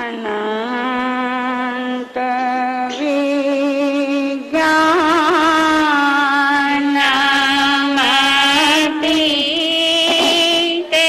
અનંત વિજ્ઞાનમતી તે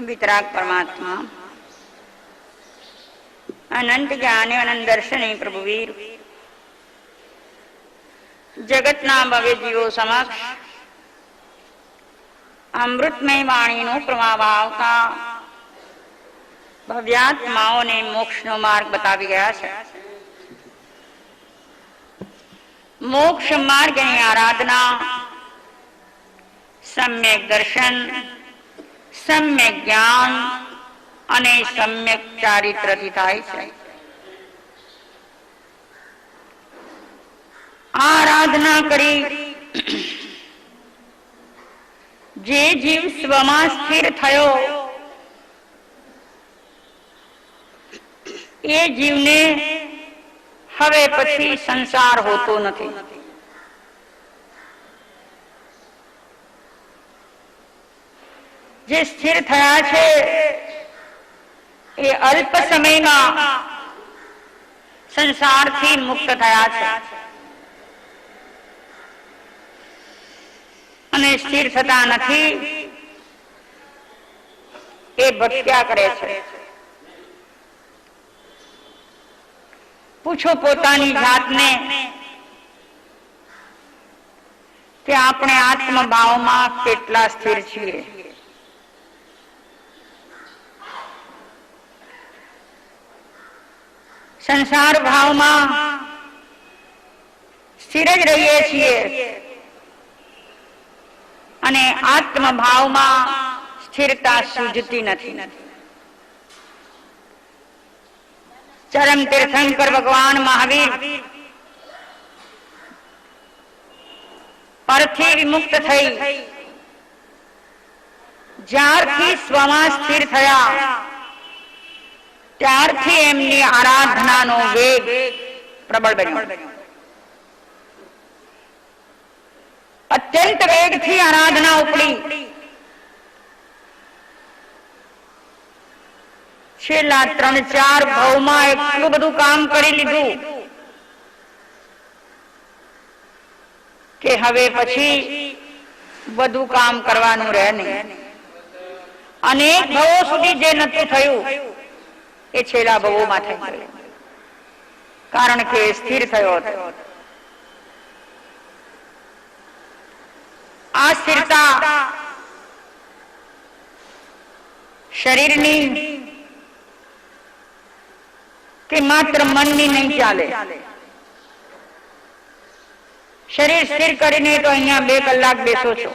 वितराग परमात्मा अनंत ज्ञाने अनंत दर्शने प्रभुवीर जगतना भव्य जीवो समक्ष अमृतमय वाणी नो प्रभावता भव्यात्माओं ने मोक्ष नो मार्ग बतावी गया है। मोक्ष मार्ग ની आराधना सम्यक दर्शन सम्यक ज्ञान અને सम्यक ચારિત્રથી થાય છે। આરાધના કરી જે જીવ સ્વમાં સ્થિર થયો એ જીવને હવે પછી સંસાર હોતો નથી। જે સ્થિર થયા છે એ અલ્પ સમયમાં સંસારથી મુક્ત થયા છે અને સ્થિર થતા નથી એ ભટક્યા કરે છે। પૂછો પોતાની જાતને કે આપણે આત્મભાવમાં કેટલા સ્થિર છીએ। संसार भाव में स्थिर ज रहीए छीए अने आत्म भाव में स्थिरता सूझती नहीं। चरम तीर्थंकर भगवान महावीर परथी विमुक्त थई ज्यारथी स्वमा स्थिर थया त्यारथी एमनी आराधनानो वेग प्रबल बन्यो। अत्यंत वेगथी आराधना उपड़ी। छेल्ला 3-4 भावमां એટલું બધું કામ કરી લીધું કે હવે પછી બધું કામ કરવાનું રહે નહીં। અનેક ભાવો સુધી જે નતું થયું એ છેલ્લા ભાવોમાં થઈ ગયું કારણ કે સ્થિર થયો હતો। આ સ્થિરતા શરીરની કે માત્ર મનની નહીં ચાલે। શરીર સ્થિર કરીને તો અહીંયા 2 કલાક બેસો છો,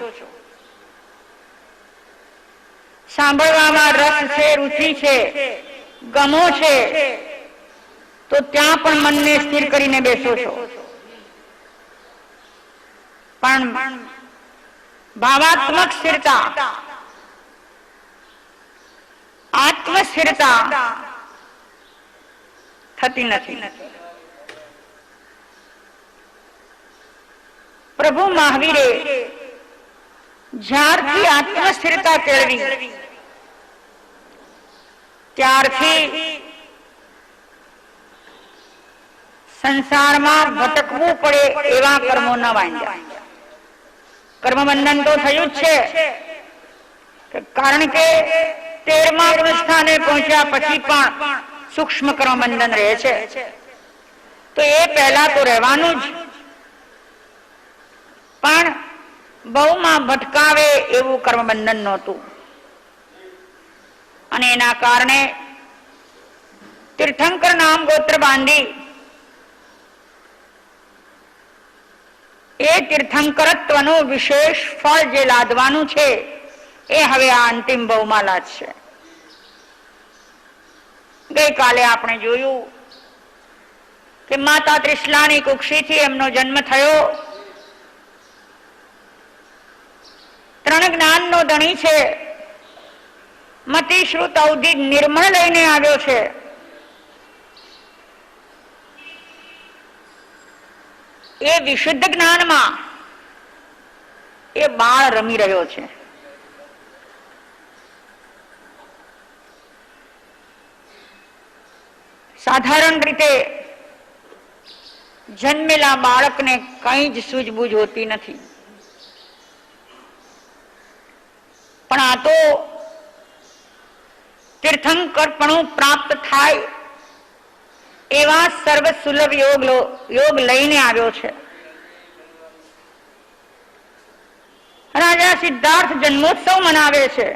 સાંભળવામાં રસ છે, રુચિ છે, ગમો છે તો ત્યાં પણ મનને સ્થિર કરીને બેસો છો। પણ ભાવાત્મક સ્થિરતા આત્મ સ્થિરતા થતી નથી। પ્રભુ મહાવીરે જ્યારથી આત્મ સ્થિરતા કેળવી ત્યારથી સંસારમાં ભટકવું પડે એવા કર્મો ન બાંધ્યા। કર્મ બંધન તો થયું જ છે કારણ કે 13મા ગુણસ્થાને પહોંચ્યા પછી પણ સૂક્ષ્મ કર્મ બંધન રહે છે, તો એ પહેલા તો રહેવાનું જ, પણ બહુમાં ભટકાવે એવું કર્મ બંધન નહોતું. અને એના કારણે તીર્થંકર નામ ગોત્ર બાંધી એ તીર્થંકરત્વનું વિશેષ ફળ જે લાદવાનું છે એ હવે આ અંતિમ ભવમાં લાદશે. ગઈકાલે આપણે જોયું કે માતા ત્રિશલાની કુક્ષીથી એમનો જન્મ થયો. 3 જ્ઞાનનો ધણી છે. મતિ શ્રુત અવધિ નિર્મળ લઈને આવ્યો છે. એ વિશુદ્ધ જ્ઞાનમાં એ બાળ રમી રહ્યો છે. સાધારણ રીતે જન્મેલા બાળકને કઈ જ સૂઝબૂઝ હોતી નથી, પણ આ તો તીર્થંકરપણું પ્રાપ્ત થાય એવા સર્વ સુલભ યોગ લઈને આવ્યો છે. રાજા સિદ્ધાર્થ જન્મોત્સવ મનાવે છે.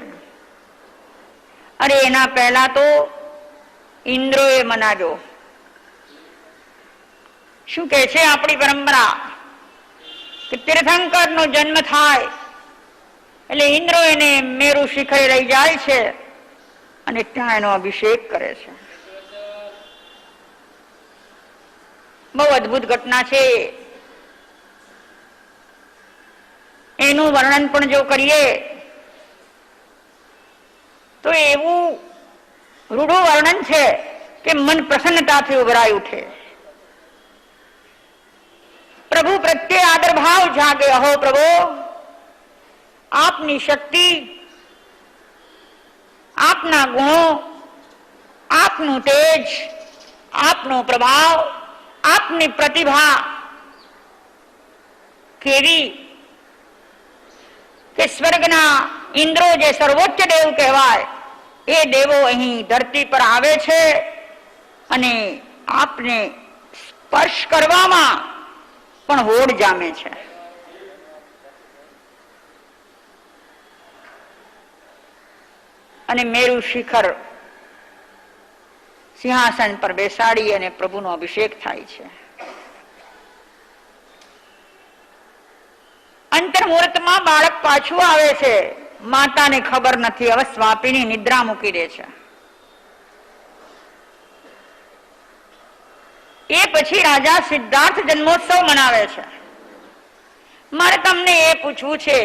અરે એના પહેલા તો ઇન્દ્રોએ મનાવ્યો. શું કે છે આપણી પરંપરા કે તીર્થંકરનો જન્મ થાય એટલે ઇન્દ્રો એને મેરુ શિખરે લઈ જાય છે અને ત્યાં એનો અભિષેક કરે છે. બહુ અદભુત ઘટના છે. એનું વર્ણન પણ જો કરીએ તો એવું રૂઢું વર્ણન છે કે મન પ્રસન્નતાથી ઉભરાઈ ઉઠે. પ્રભુ પ્રત્યે આદર ભાવ જાગે. અહો પ્રભુ, આપની શક્તિ, આપના ગુણો, આપનું તેજ, આપનો પ્રભાવ, આપની પ્રતિભા કેવી કે સ્વર્ગના ઇન્દ્રો જે સર્વોચ્ચ દેવ કહેવાય એ દેવો અહીં ધરતી પર આવે છે અને આપને સ્પર્શ કરવામાં પણ હોડ જામે છે. અને મેરુ શિખર સિંહાસન પર બેસાડી અને પ્રભુનો અભિષેક થાય છે. અંતર્મુહૂર્તમાં બાળક પાછું આવે છે. માતાને ખબર નથી, હવે સ્વાપીની નિદ્રા મૂકી દે છે. એ પછી રાજા સિદ્ધાર્થ જન્મોત્સવ મનાવે છે. મારે તમને એ પૂછવું છે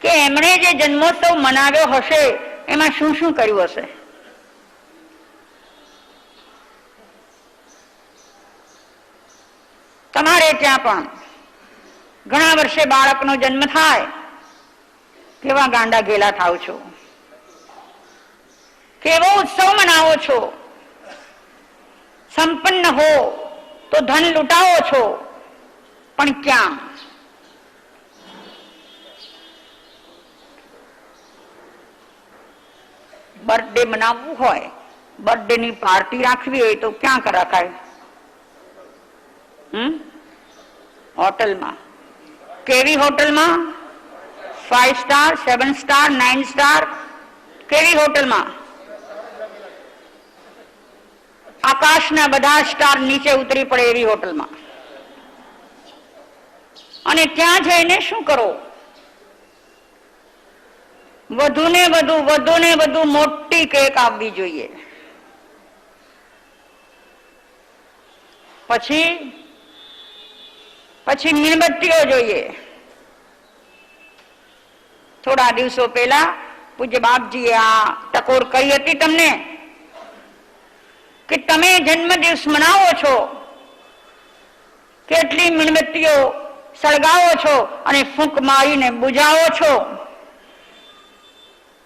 કે એમણે જે જન્મોત્સવ મનાવ્યો હશે એમાં શું શું કર્યું હશે? તમારે ત્યાં પણ ઘણા વર્ષે બાળકનો જન્મ થાય, કેવા ગાંડા ઘેલા થાવ છો, કેવો ઉત્સવ મનાવો છો. સંપન્ન હો તો ધન લૂંટાવો છો, પણ ક્યાં? બર્થડે મનાવવું હોય, બર્થડે ની પાર્ટી રાખવી હોય તો ક્યાં રખાય? હોટલમાં. કેવી હોટલમાં? 5 સ્ટાર, 7 સ્ટાર, 9 સ્ટાર. કેવી હોટલમાં? આકાશના બધા સ્ટાર નીચે ઉતરી પડે એવી હોટલમાં. અને ત્યાં જઈને શું કરો? વધુ ને વધુ મોટી કેક આપવી જોઈએ. પછી મીણબત્તીઓ જોઈએ. થોડા દિવસો પહેલા પૂજ્ય બાપજીએ આ ટકોર કરી હતી તમને કે તમે જન્મદિવસ મનાવો છો, કેટલી મીણબત્તીઓ સળગાવો છો અને ફૂંક મારીને બુજાવો છો.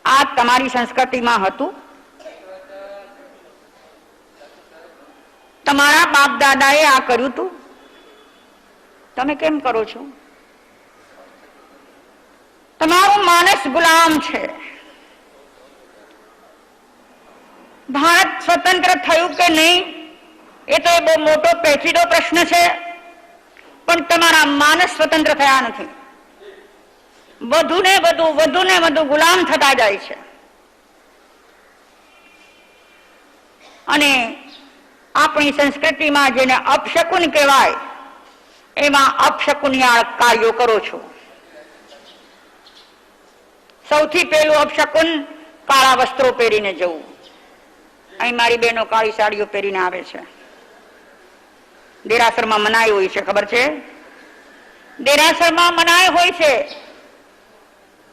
આ તમારી સંસ્કૃતિમાં હતું? તમારા બાપ દાદાએ આ કર્યું હતું? તમે કેમ કરો છો? તમારું માનસ ગુલામ છે. ભારત સ્વતંત્ર થયું કે નહીં એ તો એ બહુ મોટો પેચીદો પ્રશ્ન છે, પણ તમારા માનસ સ્વતંત્ર થયા નથી. વધુ ને વધુ ગુલામ થતા જાય છે. અને આપણી સંસ્કૃતિમાં જેને અપશકુન કહેવાય એમાં અપશકુનિયાળ કાર્યો કરો છો. સૌથી પહેલું અપશકુન કાળા વસ્ત્રો પહેરીને જવું. અહીં મારી બહેનો કાળી સાડીઓ પહેરીને આવે છે. દેરાસરમાં મનાઈ હોય છે, ખબર છે? દેરાસરમાં મનાઈ હોય છે.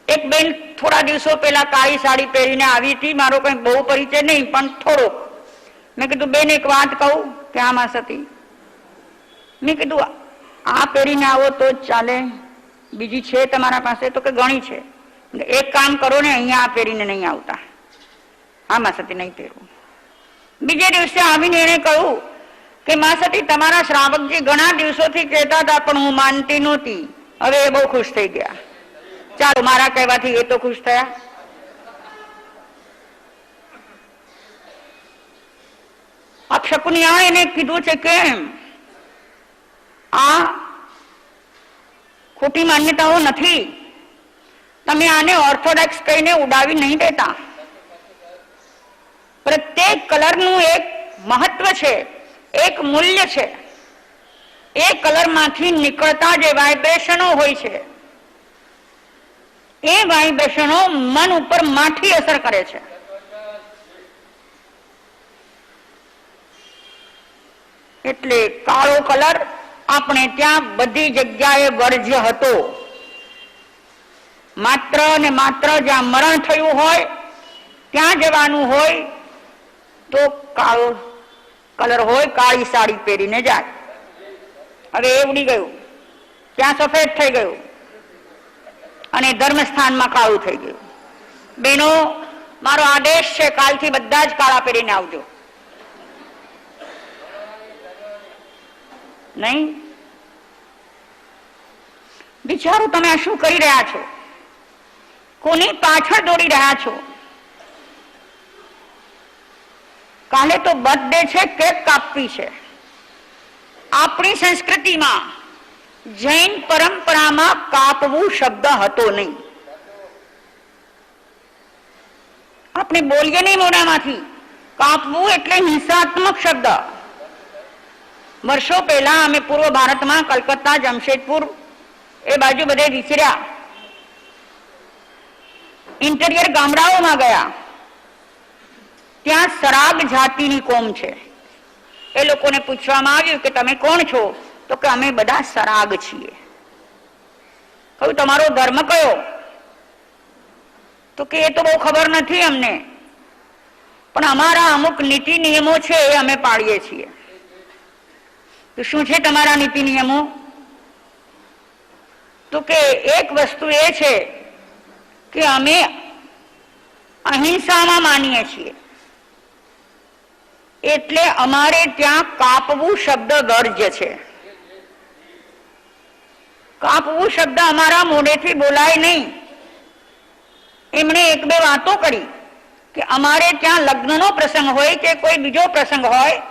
એક બેન થોડા દિવસો પહેલા કાળી સાડી પહેરીને આવી હતી. મારો કઈ બહુ પરિચય નહીં, પણ થોડોક. મેં કીધું બેન એક વાત કહું કે આમાં સતી. મેં કીધું આ પહેરીને આવો તો જ ચાલે, બીજી છે તમારા પાસે? તો કે ઘણી છે. એક કામ કરો ને, અહીંયા આ પહેરીને નહીં આવતા, આમાં સતી નહીં પહેરવું. બીજે દિવસે આવીને એને કહ્યું કે માં સતી તમારા શ્રાવકજી ઘણા દિવસોથી કહેતા હતા પણ હું માનતી નહોતી, હવે એ બહુ ખુશ થઈ ગયા. ચાલો મારા કહેવાથી એ તો ખુશ થયા. અપશકુનિયાએ એને કીધું છે કેમ આ ખોટી માન્યતાઓ નથી, તમે આને ઓર્થોડોક્સ કહીને ઉડાવી નહીં દેતા. પ્રત્યેક કલરનું એક મહત્વ છે, એક મૂલ્ય છે. એ કલરમાંથી નીકળતા જે વાઇબ્રેશનો હોય છે એ વાઇબ્રેશનો મન ઉપર માઠી અસર કરે છે. એટલે કાળો કલર આપણે ત્યાં બધી જગ્યાએ વર્જ્ય હતો. માત્ર ને માત્ર જ્યાં મરણ થયું હોય ત્યાં જવાનું હોય તો કાળો કલર હોય, કાળી સાડી પહેરીને જાય. હવે એ ઉડી ગયું, ત્યાં સફેદ થઈ ગયું અને ધર્મસ્થાનમાં કાળું થઈ ગયું. બેનો, મારો આદેશ છે કાલથી બધા જ કાળા પહેરીને આવજો. નહીં વિચારો તમે આ શું કરી રહ્યા છો? કોની પાછળ દોડી રહ્યા છો? કાલે તો બર્થડે છે, કેક કાપવી છે. આપણી સંસ્કૃતિમાં જૈન પરંપરામાં કાપવું શબ્દ હતો નહીં. આપણે બોલીએ નહીં મોઢામાંથી. કાપવું એટલે હિંસાત્મક શબ્દ. વર્ષો પહેલા અમે પૂર્વ ભારતમાં કલકત્તા, જમશેદપુર એ બાજુ બધે વિચર્યા. ઇન્ટિરિયર ગામડાઓમાં ગયા. ત્યાં સરાગ જાતિની કોમ છે. એ લોકોને પૂછવામાં આવ્યું કે તમે કોણ છો? તો કે અમે બધા સરાગ છીએ. કહ્યું તમારો ધર્મ કયો? તો કે એ તો બહુ ખબર નથી અમને, પણ અમારા અમુક નીતિ નિયમો છે એ અમે પાળીએ છીએ. તો શું છે તમારા નીતિ નિયમો? તો કે એક વસ્તુ એ છે કે અમે અહિંસામાં માનીએ છીએ, એટલે અમારે ત્યાં કાપવું શબ્દ વર્જ્ય છે. કાપવું શબ્દ અમારા મોઢેથી બોલાય નહીં. એમણે એક બે વાતો કરી કે અમારે ત્યાં લગ્નનો પ્રસંગ હોય કે કોઈ બીજો પ્રસંગ હોય,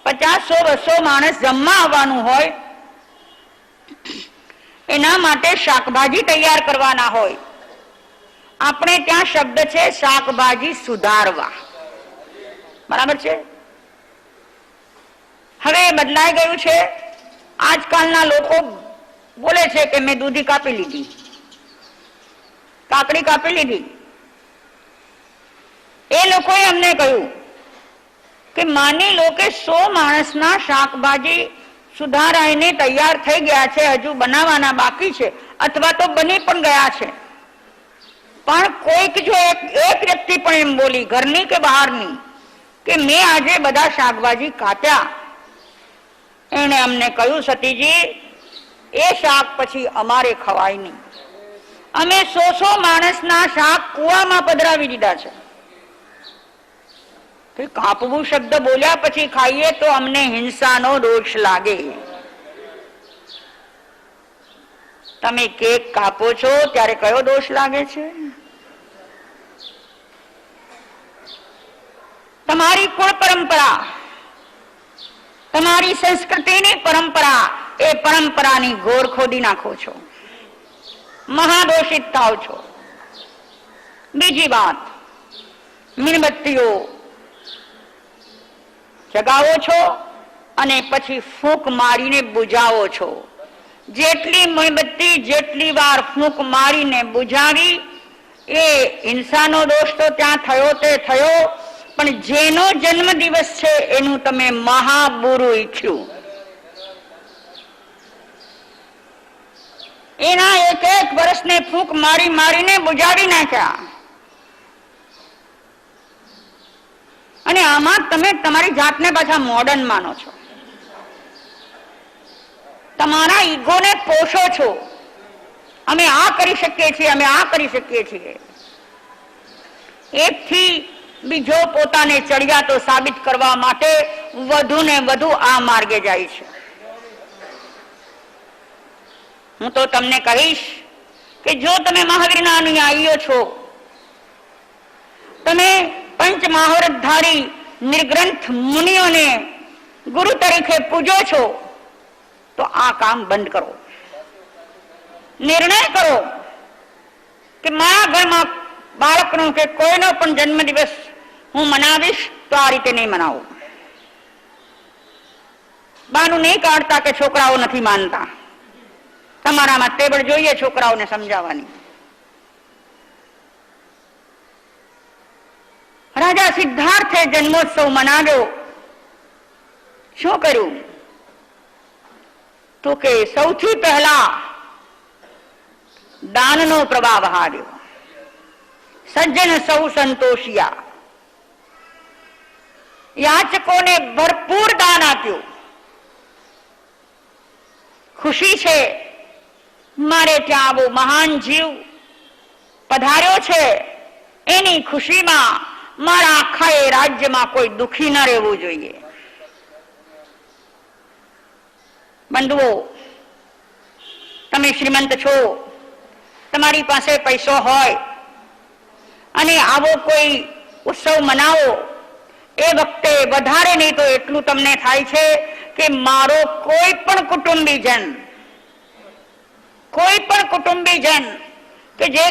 50-100 માણસ જમવા આવવાનું હોય, એના માટે શાકભાજી તૈયાર કરવાના હોય. આપણે ત્યાં શબ્દ છે શાકભાજી સુધારવા. બરાબર છે? હવે બદલાઈ ગયું છે. આજકાલના લોકો બોલે છે કે મેં દૂધી કાપી લીધી, કાકડી કાપી લીધી. એ લોકોએ અમને કહ્યું કે માની લો કે 100 માણસના શાકભાજી સુધારાઈને તૈયાર થઈ ગયા છે, હજુ બનાવવાના બાકી છે, અથવા તો બની પણ ગયા છે. પણ કોઈક જો એક વ્યક્તિ પણ એમ બોલી, ઘરની કે બહારની, કે મેં આજે બધા શાકભાજી કાપ્યા, એને અમને કહ્યું સતીજી એ શાક પછી અમારે ખવાય નહીં. અમે 100 માણસના શાક કુવામાં પધરાવી દીધા છે. કાપવું શબ્દ બોલ્યા પછી ખાઈએ તો અમને હિંસાનો દોષ લાગે. તમે કેક કાપો છો ત્યારે કયો દોષ લાગે છે? તમારી કુળ પરંપરા, તમારી સંસ્કૃતિની પરંપરા, એ પરંપરાની ગોર ખોદી નાખો છો, મહાદોષિત થાવ છો. બીજી વાત, મીણબત્તીઓ જગાવો છો અને પછી ફૂંક મારીને બુજાવો છો. જેટલી મીણબત્તી જેટલી વાર ફૂંક મારીને બુજાવી, એ હિંસાનો દોષ તો ત્યાં થયો તે થયો, પણ જેનો જન્મદિવસ છે એનું તમે મહાબુરું ઈચ્છ્યું. એના એક એક વર્ષને ફૂંક મારી મારીને બુજાવી નાખ્યા. અને આમાં તમે તમારી જાતને પાછા મોડર્ન માનો છો, તમારા ઈગોને પોષો છો. અમે આ કરી શકીએ છીએ, અમે આ કરી શકીએ છીએ. એકથી બીજો પોતાને ચડિયાતો સાબિત કરવા માટે વધુ ને વધુ આ માર્ગે જાય છે. હું તો તમને કહીશ કે જો તમે મહાવીરના અનુયાયીઓ છો, તમે પંચ મહાવરતધારી નિર્ગ્રંથ મુનિઓને ગુરુ તરીકે પૂજો છો, તો આ કામ બંધ કરો. નિર્ણય કરો કે મારા ઘરમાં બાળકનો કે કોઈનો પણ જન્મદિવસ હું મનાવીશ તો આ રીતે નહીં મનાવું. બાનું નહીં કાઢતા કે છોકરાઓ નથી માનતા. તમારામાં ટેબલ જોઈએ છોકરાઓને સમજાવવાની. રાજા સિદ્ધાર્થે જન્મોત્સવ મનાવ્યો. શું કર્યું? તો કે સૌથી પહેલા દાનનો પ્રવાહ વહાવ્યો. સજ્જન સૌ સંતોષિયા. યાચકોને ભરપૂર દાન આપ્યું. ખુશી છે, મારે ત્યાં આવો મહાન જીવ પધાર્યો છે, એની ખુશીમાં મારા આખા એ રાજ્યમાં કોઈ દુખી ન રહેવું જોઈએ. બંધુઓ, તમે શ્રીમંત છો, તમારી પાસે પૈસો હોય અને આવો કોઈ ઉત્સવ મનાવો, એ વખતે વધારે નહીં તો એટલું તમને થાય છે કે મારો કોઈ પણ કુટુંબીજન કે જે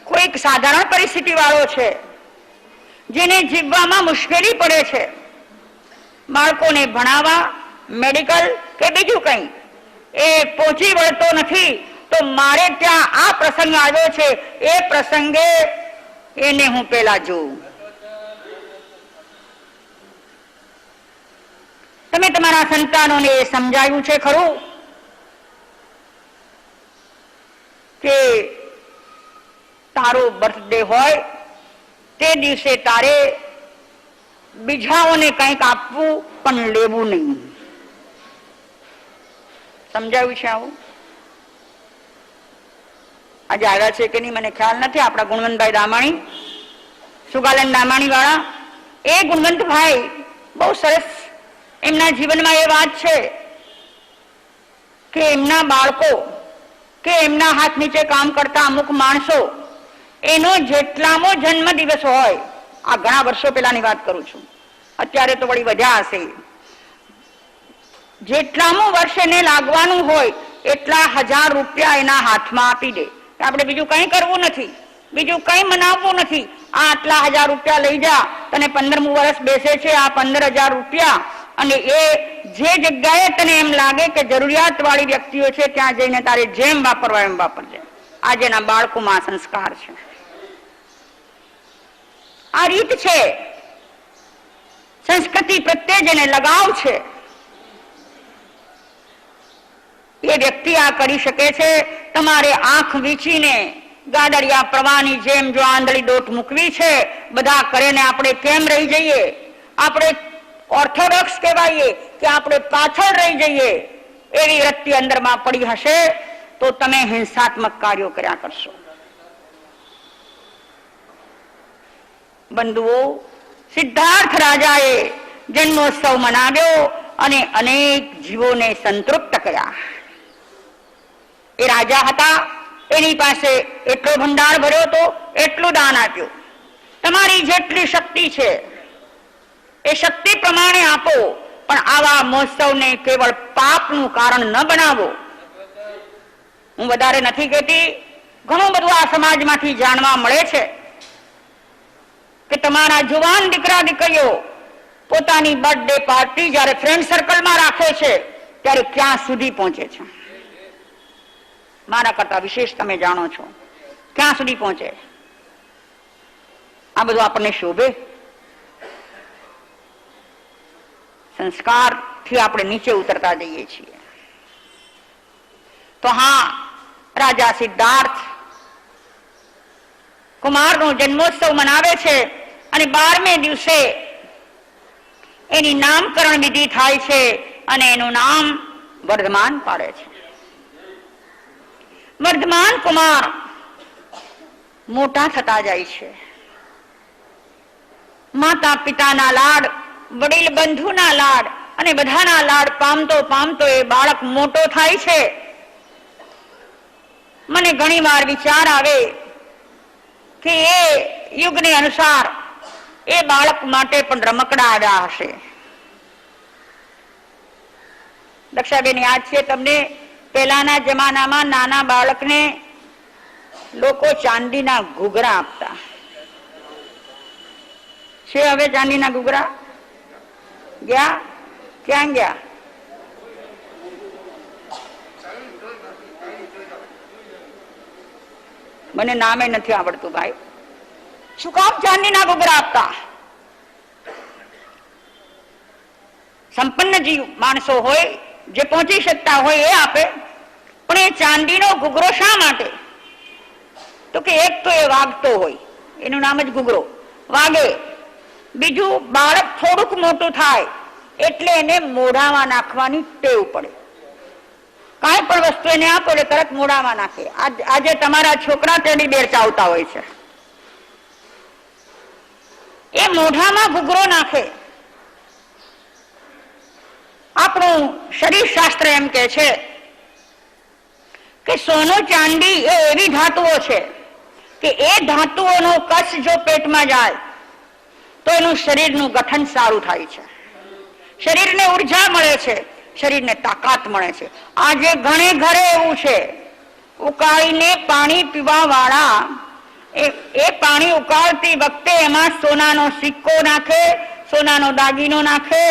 કોઈક સાધારણ પરિસ્થિતિ વાળો છે, જેને જીવવામાં મુશ્કેલી પડે છે, બાળકોને ભણાવવા, મેડિકલ કે બીજું કંઈ, એ પહોંચી વળતો નથી, તો મારે ત્યાં આ પ્રસંગ આવ્યો છે, એ પ્રસંગે એને હું પેલા જોઉં. તમે તમારા સંતાનોને સમજાવ્યું છે ખરું કે તારો બર્થડે હોય તે દિવસે તારે બીજાઓને કંઈક આપવું પણ લેવું નહીં? સમજાવ્યું છે આવું? આજે આવ્યા છે કે નહીં મને ખ્યાલ નથી. આપણા ગુણવંતભાઈ દામાણી, સુગાલન દામાણી વાળા, એ ગુણવંતભાઈ બહુ સરસ, એમના જીવનમાં એ વાત છે કે એમના બાળકો કે એમના હાથ નીચે કામ કરતા અમુક માણસો, એનો જેટલામો જન્મ દિવસ હોય, આ ઘણા વર્ષો પહેલાની વાત કરું છું, અત્યારે તો વળી વધ્યા હશે, જેટલામું વર્ષ એને લાગવાનું હોય એટલા 1000 રૂપિયા એના હાથમાં આપી દે. આપણે બીજું કંઈ કરવું નથી, બીજું કંઈ મનાવવું નથી. આ આટલા 1000 રૂપિયા લઈ જા, તને 15મું વર્ષ બેસે છે, આ 15000 રૂપિયા, અને એ જે જગ્યાએ તને એમ લાગે કે જરૂરિયાત વાળી વ્યક્તિઓ છે ત્યાં જઈને તારે જેમ વાપરવા એમ વાપરજે. આજેના બાળકોમાં સંસ્કાર છે, આ રીત છે, સંસ્કૃતિ પ્રત્યે જેને લગાવ છે એ વ્યક્તિ આ કરી શકે છે. તમારે આંખ વીંચીને ગાડરિયા પ્રવાહની જેમ જો આંધળી દોટ મૂકવી છે, બધા કરે ને આપણે કેમ રહી જઈએ? આપણે ઓર્થોડોક્સ કહેવાઈએ કે આપણે પાછળ રહી જઈએ, એવી વૃત્તિ અંદરમાં પડી હશે તો તમે હિંસાત્મક કાર્યો કર્યા કરશો. બંધુઓ, સિદ્ધાર્થ રાજાએ જન્મોત્સવ મનાવ્યો અને અનેક જીવોને સંતૃપ્ત કર્યા. એ રાજા હતા, એની પાસે એટલો ભંડાર ભર્યો હતો, એટલું દાન આપ્યું. તમારી જેટલી શક્તિ છે એ શક્તિ પ્રમાણે આપો, પણ આવા મહોત્સવને કેવળ પાપનું કારણ ન બનાવો. હું વધારે નથી કહેતી, ઘણું બધું આ સમાજમાંથી જાણવા મળે છે કે તમારા જુવાન દીકરા દીકરીઓ પોતાની બર્થડે પાર્ટી જ્યારે ફ્રેન્ડ સર્કલમાં રાખે છે ત્યારે ક્યાં સુધી પહોંચે છે. મારા કરતા વિશેષ તમે જાણો છો ક્યાં સુધી પહોંચે. આ બધું આપણને શોભે? સંસ્કારથી આપણે નીચે ઉતરતા જઈએ છીએ. તો હા, રાજા સિદ્ધાર્થ કુમારનો જન્મોત્સવ મનાવે છે અને 12મે દિવસે એની નામકરણ વિધિ થાય છે અને એનું નામ વર્ધમાન પાડે છે. વર્ધમાન કુમાર મોટા થતા જાય છે. માતા પિતાના લાડ, વડીલ બંધુના લાડ અને બધાના લાડ પામતો પામતો એ બાળક મોટો થાય છે. મને ઘણી વાર વિચાર આવે કે એ યુગને અનુસાર એ બાળક માટે પણ રમકડા આવ્યા હશે. દક્ષાબેન, યાદ છે તમને? પહેલાના જમાનામાં નાના બાળકને લોકો ચાંદીના ઘૂઘરા આપતા. છે હવે ચાંદીના ઘૂઘરા? ગયા? ક્યાં ગયા? મને નામે નથી આવડતું ભાઈ. શું કામ ચાંદીના ઘૂઘરા આપતા? સંપન્ન જીવ માણસો હોય, જે પહોંચી શકતા હોય એ આપે, પણ એ ચાંદીનો ઘૂઘરો શા માટે? તો કે એક તો એ વાગતો હોય, એનું નામ જ ઘૂઘરો, વાગે. બીજું, બાળક થોડુંક મોટું થાય એટલે એને મોઢામાં નાખવાની ટેવ પડે. કાંઈ પણ વસ્તુ એને આપો એટલે તરત મોઢામાં નાખે. આજે તમારા છોકરા ટેડી બેર ચાવતા હોય છે, એ મોઢામાં ઘૂઘરો નાખે. આપણું શરીર શાસ્ત્ર એમ કે છે કે સોનું ચાંદી એ એવી ધાતુઓ છે કે એ ધાતુઓનો કસ જો પેટમાં જાય તો એનું શરીરનું ગઠન સારું થાય છે, શરીરને ઉર્જા મળે છે, શરીરને તાકાત મળે છે. આજે ઘણે ઘરે એવું છે, ઉકાળીને પાણી પીવા વાળા એ પાણી ઉકાળતી વખતે એમાં સોનાનો સિક્કો નાખે, સોનાનો દાગીનો નાખે,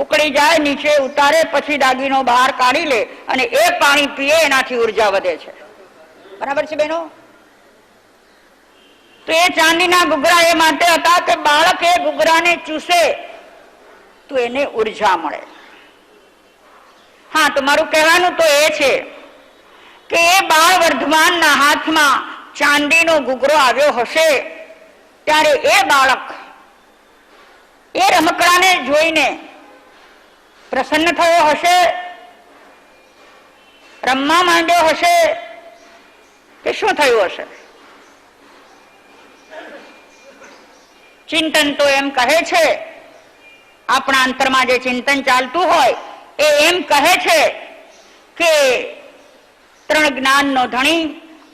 ઉકળી જાય, નીચે ઉતારે, પછી દાગીનો બહાર કાઢી લે અને એ પાણી પીએ, એનાથી ઉર્જા વધે છે. બરાબર છે બહેનો? તો એ ચાંદીના ઘૂઘરા એ માટે હતા કે બાળક એ ઘૂઘરાને ચૂસે તો એને ઉર્જા મળે. હા, તો મારું કહેવાનું તો એ છે કે એ બાળ વર્ધમાનના હાથમાં ચાંદીનો ઘૂઘરો આવ્યો હશે ત્યારે એ બાળક એ રમકડાને જોઈને પ્રસન્ન થયો હશે, રમવા માંડ્યો હશે કે શું થયું હશે? ચિંતન તો એમ કહે છે, આપણા અંતરમાં જે ચિંતન ચાલતું હોય એ એમ કહે છે કે 3 જ્ઞાનનો ધણી,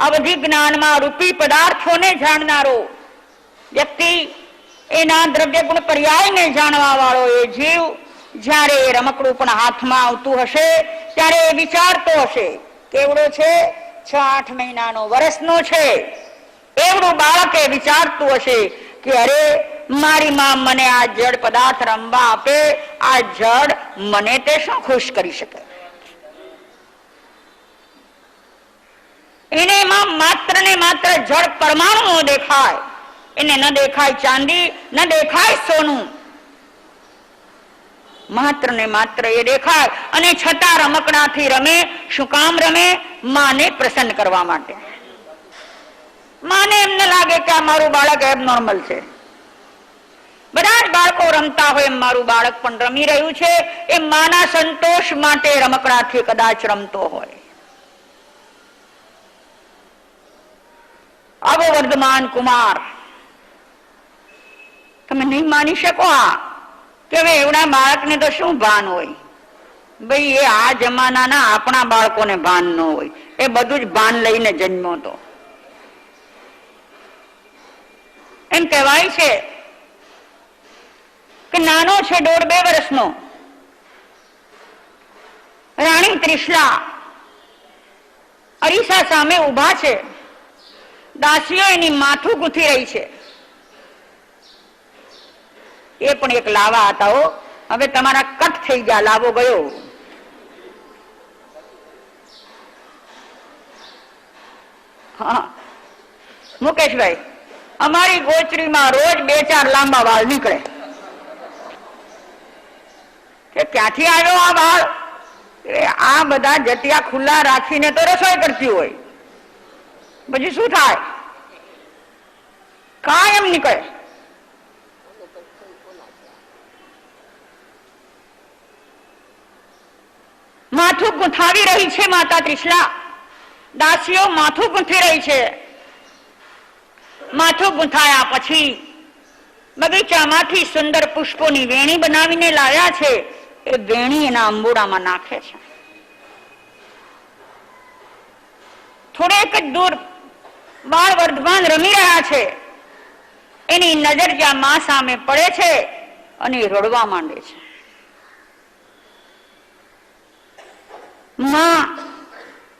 અવધિ જ્ઞાનમાં રૂપી પદાર્થોને જાણનારો વ્યક્તિ, એના દ્રવ્ય ગુણ પર્યાયને જાણવા વાળો એ જીવ જ્યારે એ રમકડું પણ હાથમાં આવતું હશે ત્યારે એ વિચારતો હશે, કેવડો છે? 6-8 મહિનાનો, વર્ષનો છે. એવડું બાળક એ વિચારતું હશે કે અરે મારી માં મને આ જડ પદાર્થ રમવા આપે, આ જડ મને તે શું ખુશ કરી શકે? એને એમાં માત્ર ને માત્ર જડ પરમાણુઓ દેખાય, એને ન દેખાય ચાંદી, ન દેખાય સોનું, માત્ર ને માત્ર એ દેખાય. અને છતાં રમકડાથી રમે. શું કામ રમે? માને પ્રસન્ન કરવા માટે. માને એમ ન લાગે કે આ મારું બાળક એબનોર્મલ છે. બધા જ બાળકો રમતા હોય એમ મારું બાળક પણ રમી રહ્યું છે, એ માના સંતોષ માટે રમકડાથી કદાચ રમતો હોય. આવો વર્ધમાન કુમાર, તમે નહીં માની શકો આ કે હવે એવડા બાળકને તો શું ભાન હોય? ભાઈ, એ આ જમાનાના આપણા બાળકોને ભાન ન હોય. એ બધું જ ભાન લઈને જન્મ્યો હતો. એમ કહેવાય છે કે નાનો છે 1.5-2 વર્ષનો, રાણી ત્રિશલા અરીસા સામે ઉભા છે, દાસીઓ એની માથું ગૂંથી રહી છે. એ પણ એક લાવા હતા. હો, હવે તમારા કટ થઈ ગયા, લાવો ગયો. હા મુકેશભાઈ, અમારી ગોચરીમાં રોજ 2-4 લાંબા વાળ નીકળે. કે ક્યાંથી આવ્યો આ વાળ? આ બધા જટિયા ખુલ્લા રાખીને તો રસોઈ કરતી હોય, પછી શું થાય? કાયમ નીકળે. માથું ગૂંથાવી રહી છે માતા ત્રિશલા, દાસીઓ માથું ગૂંથી રહી છે. માથું ગૂંથાયા પછી બગીચામાંથી સુંદર પુષ્પોની વેણી બનાવીને લાવ્યા છે. એ વેણી એના અંબોડામાં નાખે છે. થોડેક જ દૂર બાળ વર્ધમાન રમી રહ્યા છે. એની નજર જ્યાં મા સામે પડે છે અને રડવા માંડે છે. માં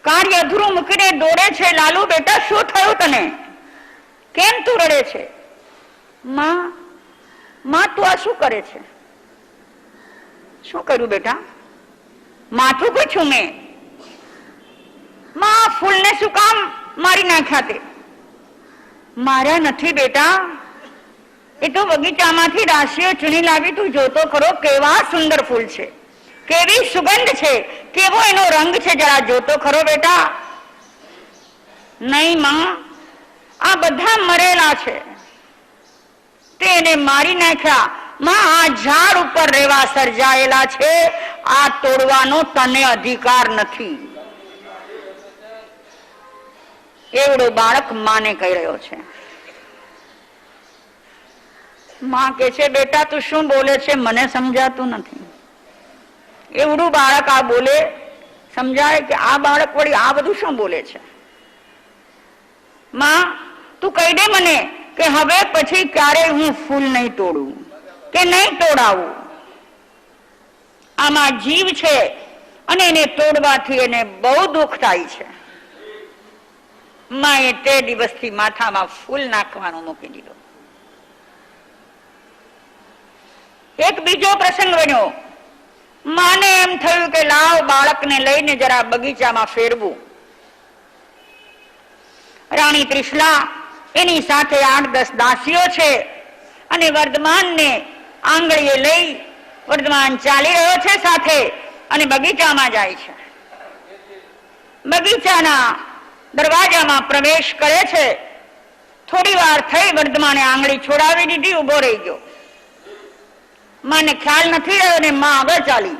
કાર્ય અધૂરું મૂકીને દોડે છે. લાલુ બેટા, શું થયું તને? કેમ તું રડે છે? માં તું આ શું કરે છે? શું કર્યું બેટા? માથું પૂછ્યું મેં. માં ફૂલને શું કામ મારી નાખ્યા? તે માર્યા નથી બેટા, એ તો બગીચામાંથી રાશિઓ ચૂની લાવી. તું જોતો ખરો કેવા સુંદર ફૂલ છે, કેવી સુગંધ છે, કેવો એનો રંગ છે, જરા જોતો ખરો બેટા. નહીં માં, આ બધા મરેલા છે, તેને મારી નાખ્યા. માં, આ ઝાડ ઉપર રહેવા સર્જાયેલા છે, આ તોડવાનો તને અધિકાર નથી. એવડો બાળક માને કહી રહ્યો છે. માં કે છે બેટા તું શું બોલે છે? મને સમજાતું નથી. એવડું બાળક આ બોલે, સમજાય કે આ બાળક વળી આ બધું શું બોલે છે? માં તું કહી દે મને કે હવે પછી ક્યારેય હું ફૂલ નહીં તોડું કે નહીં તોડાવું. આમાં જીવ છે અને એને તોડવાથી એને બહુ દુઃખ થાય છે. માએ તે દિવસથી માથામાં ફૂલ નાખવાનું મૂકી દીધો. એક બીજો પ્રસંગ બન્યો. માને એમ થયું કે લાવ બાળકને લઈને જરા બગીચામાં ફેરવું. રાણી ત્રિશલા એની સાથે 8-10 દાસીઓ છે અને વર્ધમાનને આંગળીએ લઈ વર્ધમાન ચાલી રહ્યો છે સાથે અને બગીચામાં જાય છે. બગીચાના દરવાજામાં પ્રવેશ કરે છે. થોડી વાર થઈ વર્ધમાને આંગળી છોડાવી દીધી, ઉભો રહી ગયો. માને ખ્યાલ નથી રહ્યો ને માં આગળ ચાલી.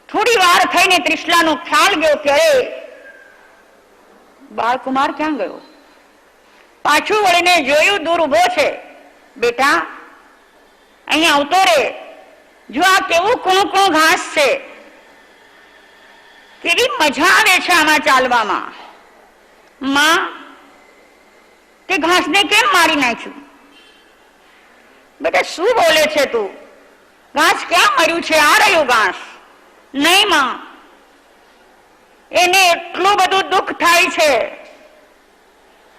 થોડી વાર થઈને ત્રિશલાનો ખ્યાલ ગયો કે અરે બાળકુમાર ક્યાં ગયો? પાછું વળીને જોયું, દૂર ઉભો છે. બેટા અહીંયા આવતો રે, જો આ કેવું કૂણું કૂણું ઘાસ છે, કેવી મજા આવે છે આમાં ચાલવામાં. માં, તે ઘાસને કેમ મારી નાખ્યું? બેટા શું બોલે છે તું? ઘાસ ક્યાં મર્યું છે? આ રહ્યું ઘાસ. નહીં માં, એને એટલું બધું દુઃખ થાય છે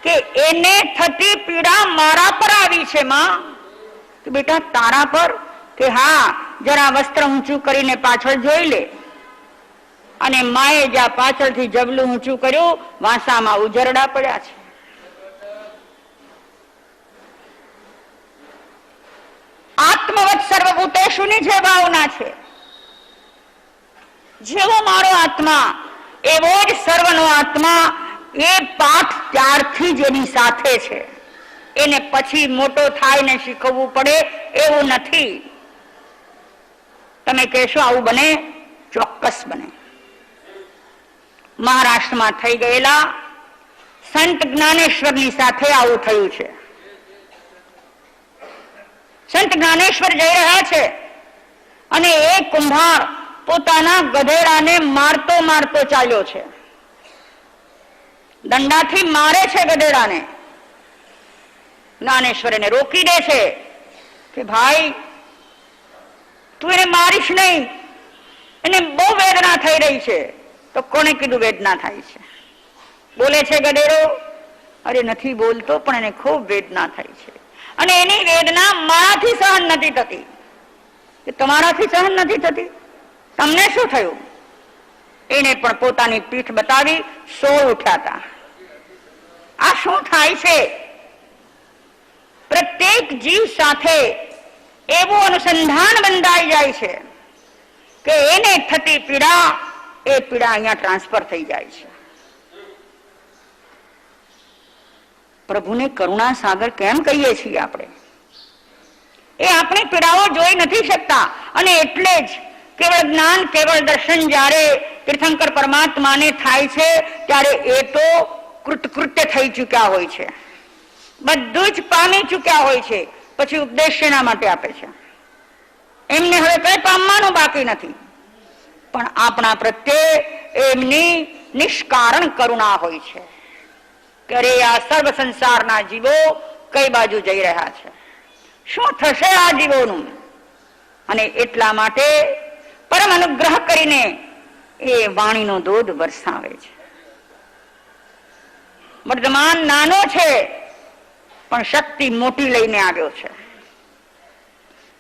કે એને થતી પીડા મારા પર આવી છે. માં, બેટા તારા પર? કે હા, જરા વસ્ત્ર ઊંચું કરીને પાછળ જોઈ લે. અને માએ જ્યાં પાછળથી જબલું ઊંચું કર્યું, વાંસામાં ઉજરડા પડ્યા છે. આત્મવત સર્વભૂતેષુની જે ભાવના છે, જેવો મારો આત્મા એવો જ સર્વનો આત્મા, એ પાઠ ત્યારથી જ એની સાથે છે. એને પછી મોટો થાય ને શીખવવું પડે એવું નથી. તમે કહેશો આવું બને? ચોક્કસ બને. મહારાષ્ટ્રમાં થઈ ગયેલા સંત જ્ઞાનેશ્વરની સાથે આવું થયું છે. સંત જ્ઞાનેશ્વર જઈ રહ્યા છે અને એ કુંભાર પોતાના ગધેડાને મારતો મારતો ચાલ્યો છે. દંડાથી મારે છે ગધેડાને. જ્ઞાનેશ્વર એને રોકી દે છે કે ભાઈ તું એને મારીશ નહીં, એને બહુ વેદના થઈ રહી છે. તો કોને કીધું વેદના થાય છે? બોલે છે ગધેડો, અરે નથી બોલતો પણ એને ખૂબ વેદના થઈ છે અને એની વેદના મારાથી સહન નથી થતી. કે તમારાથી સહન નથી થતી? તમને શું થયું? એને પણ પોતાની પીઠ બતાવી 16 ઉઠ્યા હતા. આ શું થાય છે? પ્રત્યેક જીવ સાથે એવું અનુસંધાન બંધાઈ જાય છે કે એને થતી પીડા એ પીડા અહીંયા ટ્રાન્સફર થઈ જાય છે. પ્રભુને કરુણા સાગર કેમ કહીએ છીએ આપણે? એ આપણી પીડાઓ જોઈ નથી શકતા અને એટલે જ કેવળ જ્ઞાન, કેવળ દર્શન જ્યારે તીર્થંકર પરમાત્માને થાય છે ત્યારે એ તો કૃતકૃત્ય થઈ ચૂક્યા હોય છે, બધું જ પામી ચૂક્યા હોય છે. પછી ઉપદેશ શેના માટે આપે છે? એમને હવે કઈ પામવાનું બાકી નથી, પણ આપણા પ્રત્યે એમની નિષ્કારણ કરુણા હોય છે કે અરે આ સર્વ સંસારના જીવો કઈ બાજુ જઈ રહ્યા છે, શું થશે આ જીવોનું? અને એટલા માટે પરમ અનુગ્રહ કરીને એ વાણીનો ધોધ વરસાવે છે. વર્તમાન નાનો છે પણ શક્તિ મોટી લઈને આવ્યો છે.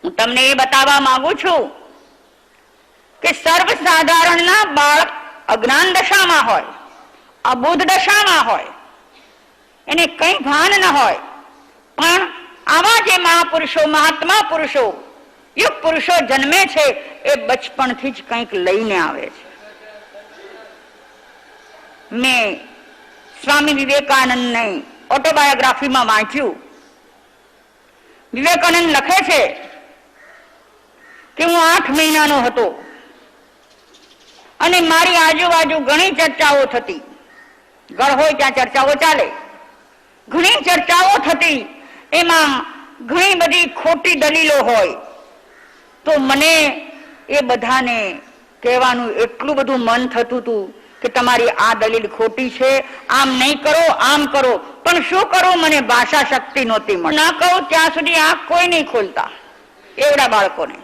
હું તમને એ બતાવવા માંગુ છું કે સર્વસાધારણના બાળક અજ્ઞાન દશામાં હોય, અબુદ્ધ દશામાં હોય, એને કઈ ભાન ન હોય, પણ આવા જે મહાપુરુષો, મહાત્મા પુરુષો, યુગ પુરુષો જન્મે છે એ બચપણથી જ કંઈક લઈને આવે છે. મેં સ્વામી વિવેકાનંદની ઓટોબાયોગ્રાફીમાં વાંચ્યું. વિવેકાનંદ લખે છે કે હું 8 મહિનાનો હતો અને મારી આજુબાજુ ઘણી ચર્ચાઓ થતી. ઘર હોય ત્યાં ચર્ચાઓ ચાલે. ઘણી ચર્ચાઓ થતી, એમાં ઘણી બધી ખોટી દલીલો હોય. તો મને એ બધાને કહેવાનું એટલું બધું મન થતું હતું કે તમારી આ દલીલ ખોટી છે, આમ નહીં કરો, આમ કરો. પણ શું કરું? મને ભાષા શક્તિ નહોતી મળતી. ના કહું ત્યાં સુધી આંખ કોઈ નહીં ખોલતા એવડા બાળકોને.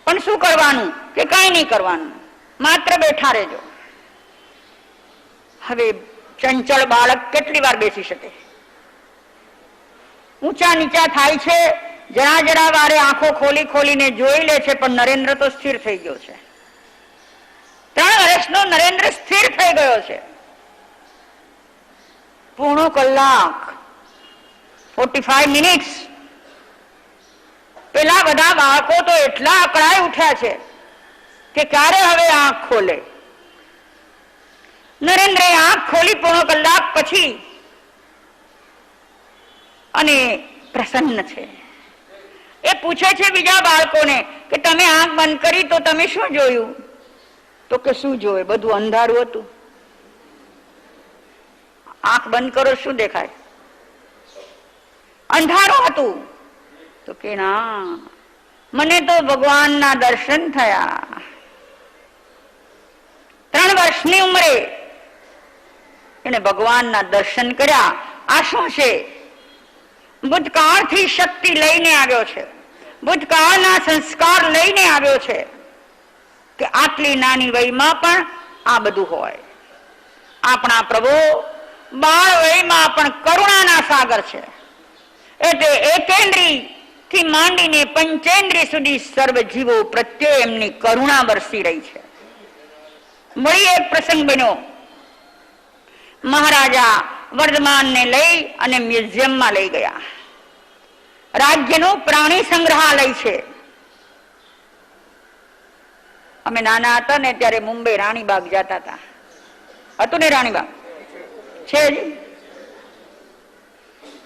પણ શું કરવાનું? કે કઈ નહીં કરવાનું, માત્ર બેઠા રહેજો. હવે ચંચળ બાળક કેટલી વાર બેસી શકે? ઊંચા નીચા થાય છે, જરા જરા વારે આંખો ખોલી ખોલીને જોઈ લે છે. પણ નરેન્દ્ર તો સ્થિર થઈ ગયો છે. 3 વર્ષનો નરેન્દ્ર સ્થિર થઈ ગયો છે. પૂર્ણ કલાક 45 મિનિટ્સ. પેલા બધા બાળકો તો એટલા અકળાઈ ઉઠ્યા છે કે ક્યારે હવે આંખ ખોલે. નરેન્દ્રે આંખ ખોલી પૂર્ણ કલાક પછી અને પ્રસન્ન છે. એ પૂછે છે બીજા બાળકોને કે તમે આંખ બંધ કરી તો તમે શું જોયું? તો કે શું જોયે? બધું અંધારું હતું. આંખ બંધ કરો શું દેખાય? અંધારું હતું. તો કે ના, મને તો ભગવાનના દર્શન થયા. 3 વર્ષની ઉંમરે એને ભગવાનના દર્શન કર્યા. આ શું છે? ભૂતકાળથી શક્તિ લઈને આવ્યો છે, ભૂતકાળના સંસ્કાર લઈને આવ્યો છે કે આટલી નાની વયમાં પણ આ બધું હોય. આપણા પ્રભુ બાળ વયમાં પણ કરુણાના સાગર છે. એટલે એકેન્દ્રી થી માંડીને પંચેન્દ્રિય સુધી સર્વ જીવો પ્રત્યે એમની કરુણા વરસી રહી છે. વળી એક પ્રસંગ બન્યો. મહારાજા વર્ધમાનને લઈ અને મ્યુઝિયમમાં લઈ ગયા. રાજ્યનું પ્રાણી સંગ્રહાલય છે. અમે નાના હતા ને ત્યારે મુંબઈ રાણીબાગ જતા હતા. હતું ને રાણીબાગ? છે જ.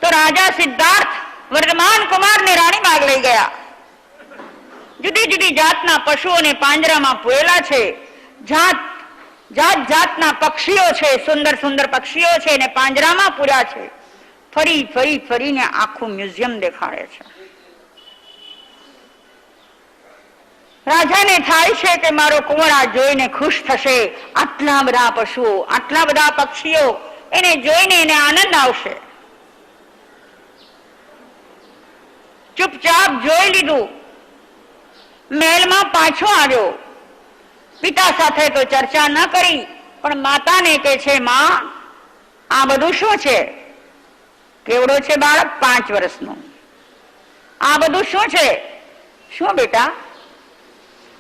તો રાજા સિદ્ધાર્થ વર્ધમાન કુમારને રાણીબાગ લઈ ગયા. જુદી જુદી જાતના પશુઓને પાંજરામાં પૂરેલા છે. જાત જાતના પક્ષીઓ છે, સુંદર સુંદર પક્ષીઓ છે એને પાંજરામાં પૂર્યા છે. ફરી ફરી ફરીને આખું મ્યુઝિયમ દેખાડે છે. રાજાને થાય છે કે મારો કુંવર આ જોઈને ખુશ થશે, આટલા બધા પશુઓ, આટલા બધા પક્ષીઓ, એને જોઈને એને આનંદ આવશે. ચૂપચાપ જોઈ લીધું, મહેલમાં પાછો આવ્યો. પિતા સાથે તો ચર્ચા ન કરી, પણ માતાને કે છે, માં આ બધું શું છે? કેવડો છે બાળક? 5 વર્ષનો. આ બધું શું છે? શું બેટા?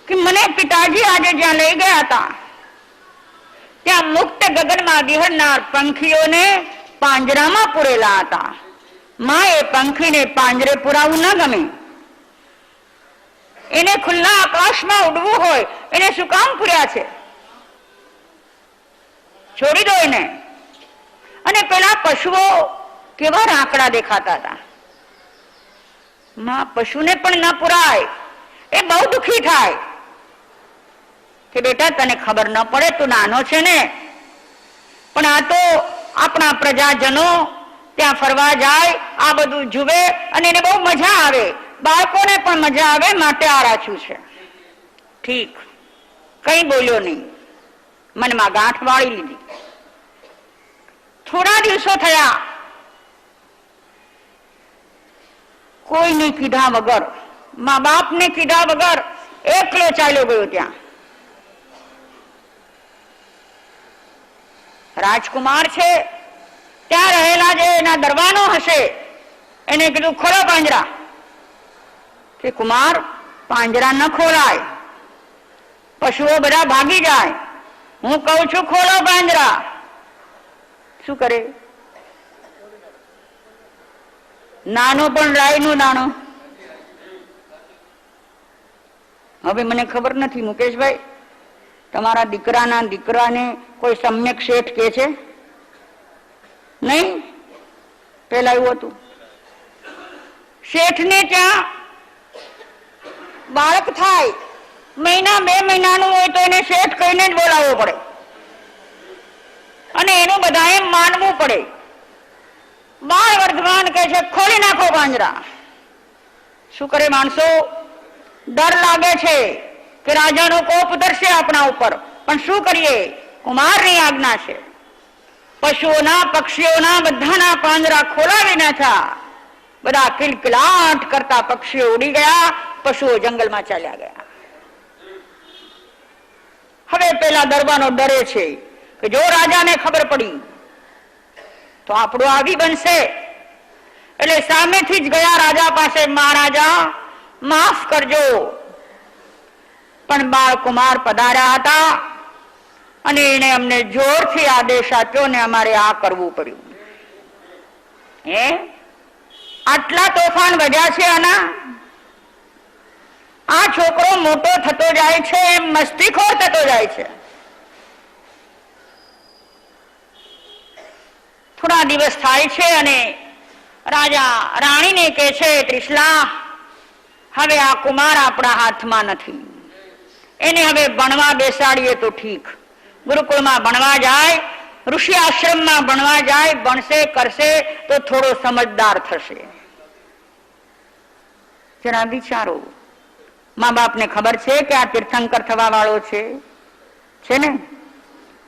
કે મને પિતાજી આજે જ્યાં લઈ ગયા હતા ત્યાં મુક્ત ગગનમાં વિહરનાર પંખીઓને પાંજરામાં પૂરેલા હતા. માં એ પંખીને પાંજરે પુરાવું ન ગમે. એને ખુલ્લા આકાશમાં ઉડવું હોય, એને શું કામ પૂર્યા છે? છોડી દો એને. અને પેલા પશુઓ કેવા રાંકડા દેખાતા હતા. માં પશુને પણ ન પુરાય, એ બહુ દુઃખી થાય કે બેટા તને ખબર ન પડે, તું નાનો છે ને. પણ આ તો આપણા પ્રજાજનો ત્યાં ફરવા જાય, આ બધું જુએ અને એને બહુ મજા આવે, બાળકોને પણ મજા આવે, માટે આ રાખ્યું છે. ઠીક, કઈ બોલ્યો નહીં, મનમાં ગાંઠ વાળી લીધી. થોડા દિવસો થયા, કોઈને કીધા વગર, મા બાપને કીધા વગર એકલો ચાલ્યો ગયો ત્યાં. રાજકુમાર છે, ત્યાં રહેલા જે એના દરવાનો હશે એને કીધું, ખોલો પાંજરા. કે કુમાર, પાંજરા ન ખોલાય, પશુઓ બધા ભાગી જાય. હું કહું છું ખોલો પાંજરા. શું કરે? નાનો પણ રાયનું દાણો. હવે મને ખબર નથી મુકેશભાઈ, તમારા દીકરાના દીકરાને કોઈ સમ્યક શેઠ કે છે? નહીં? પેલા એવું હતું, શેઠને ત્યાં બાળક થાય, મહિના 2 મહિનાનું હોય તો એને શેઠ કહીને જ બોલાવવો પડે અને એનું બધાએ માનવું પડે. બાળ વર્ધમાન કહે છે, ખોલી નાખો પાંજરા. શું કરે માણસો? ડર લાગે છે કે રાજાનો કોપ ઉતરશે આપણા ઉપર, પણ શું કરીએ? કુમારની આજ્ઞા છે. પશુઓના, પક્ષીઓના બધાના પાંજરા ખોલાવી નાખ્યા. બધા કિલકિલાટ કરતા પક્ષીઓ ઉડી ગયા, પશુઓ જંગલમાં ચાલ્યા ગયા. હવે પેલા દરબાનો ડરે છે કે જો રાજાને ખબર પડી તો આપણું આવી બનશે. એટલે સામેથી જ ગયા રાજા પાસે, મહારાજા માફ કરજો, પણ બાળકુમાર પધાર્યા હતા અને એને અમને જોરથી આદેશ આપ્યો ને અમારે આ કરવું પડ્યું. આટલા તોફાન વધ્યા છે આના. આ છોકરો મોટો થતો જાય છે એમ મસ્તીખોર થતો જાય છે. થોડા દિવસ થાય છે અને રાજા રાણીને કહે છે, ત્રિશલા, હવે આ કુમાર આપણા હાથમાં નથી, એને હવે ભણવા બેસાડીએ તો ઠીક. ગુરુકુળમાં ભણવા જાય, ઋષિ આશ્રમમાં ભણવા જાય, ભણશે કરશે તો થોડો સમજદાર થશે. જરા વિચારો, મા બાપને ખબર છે કે આ તીર્થંકર થવા વાળો છે ને?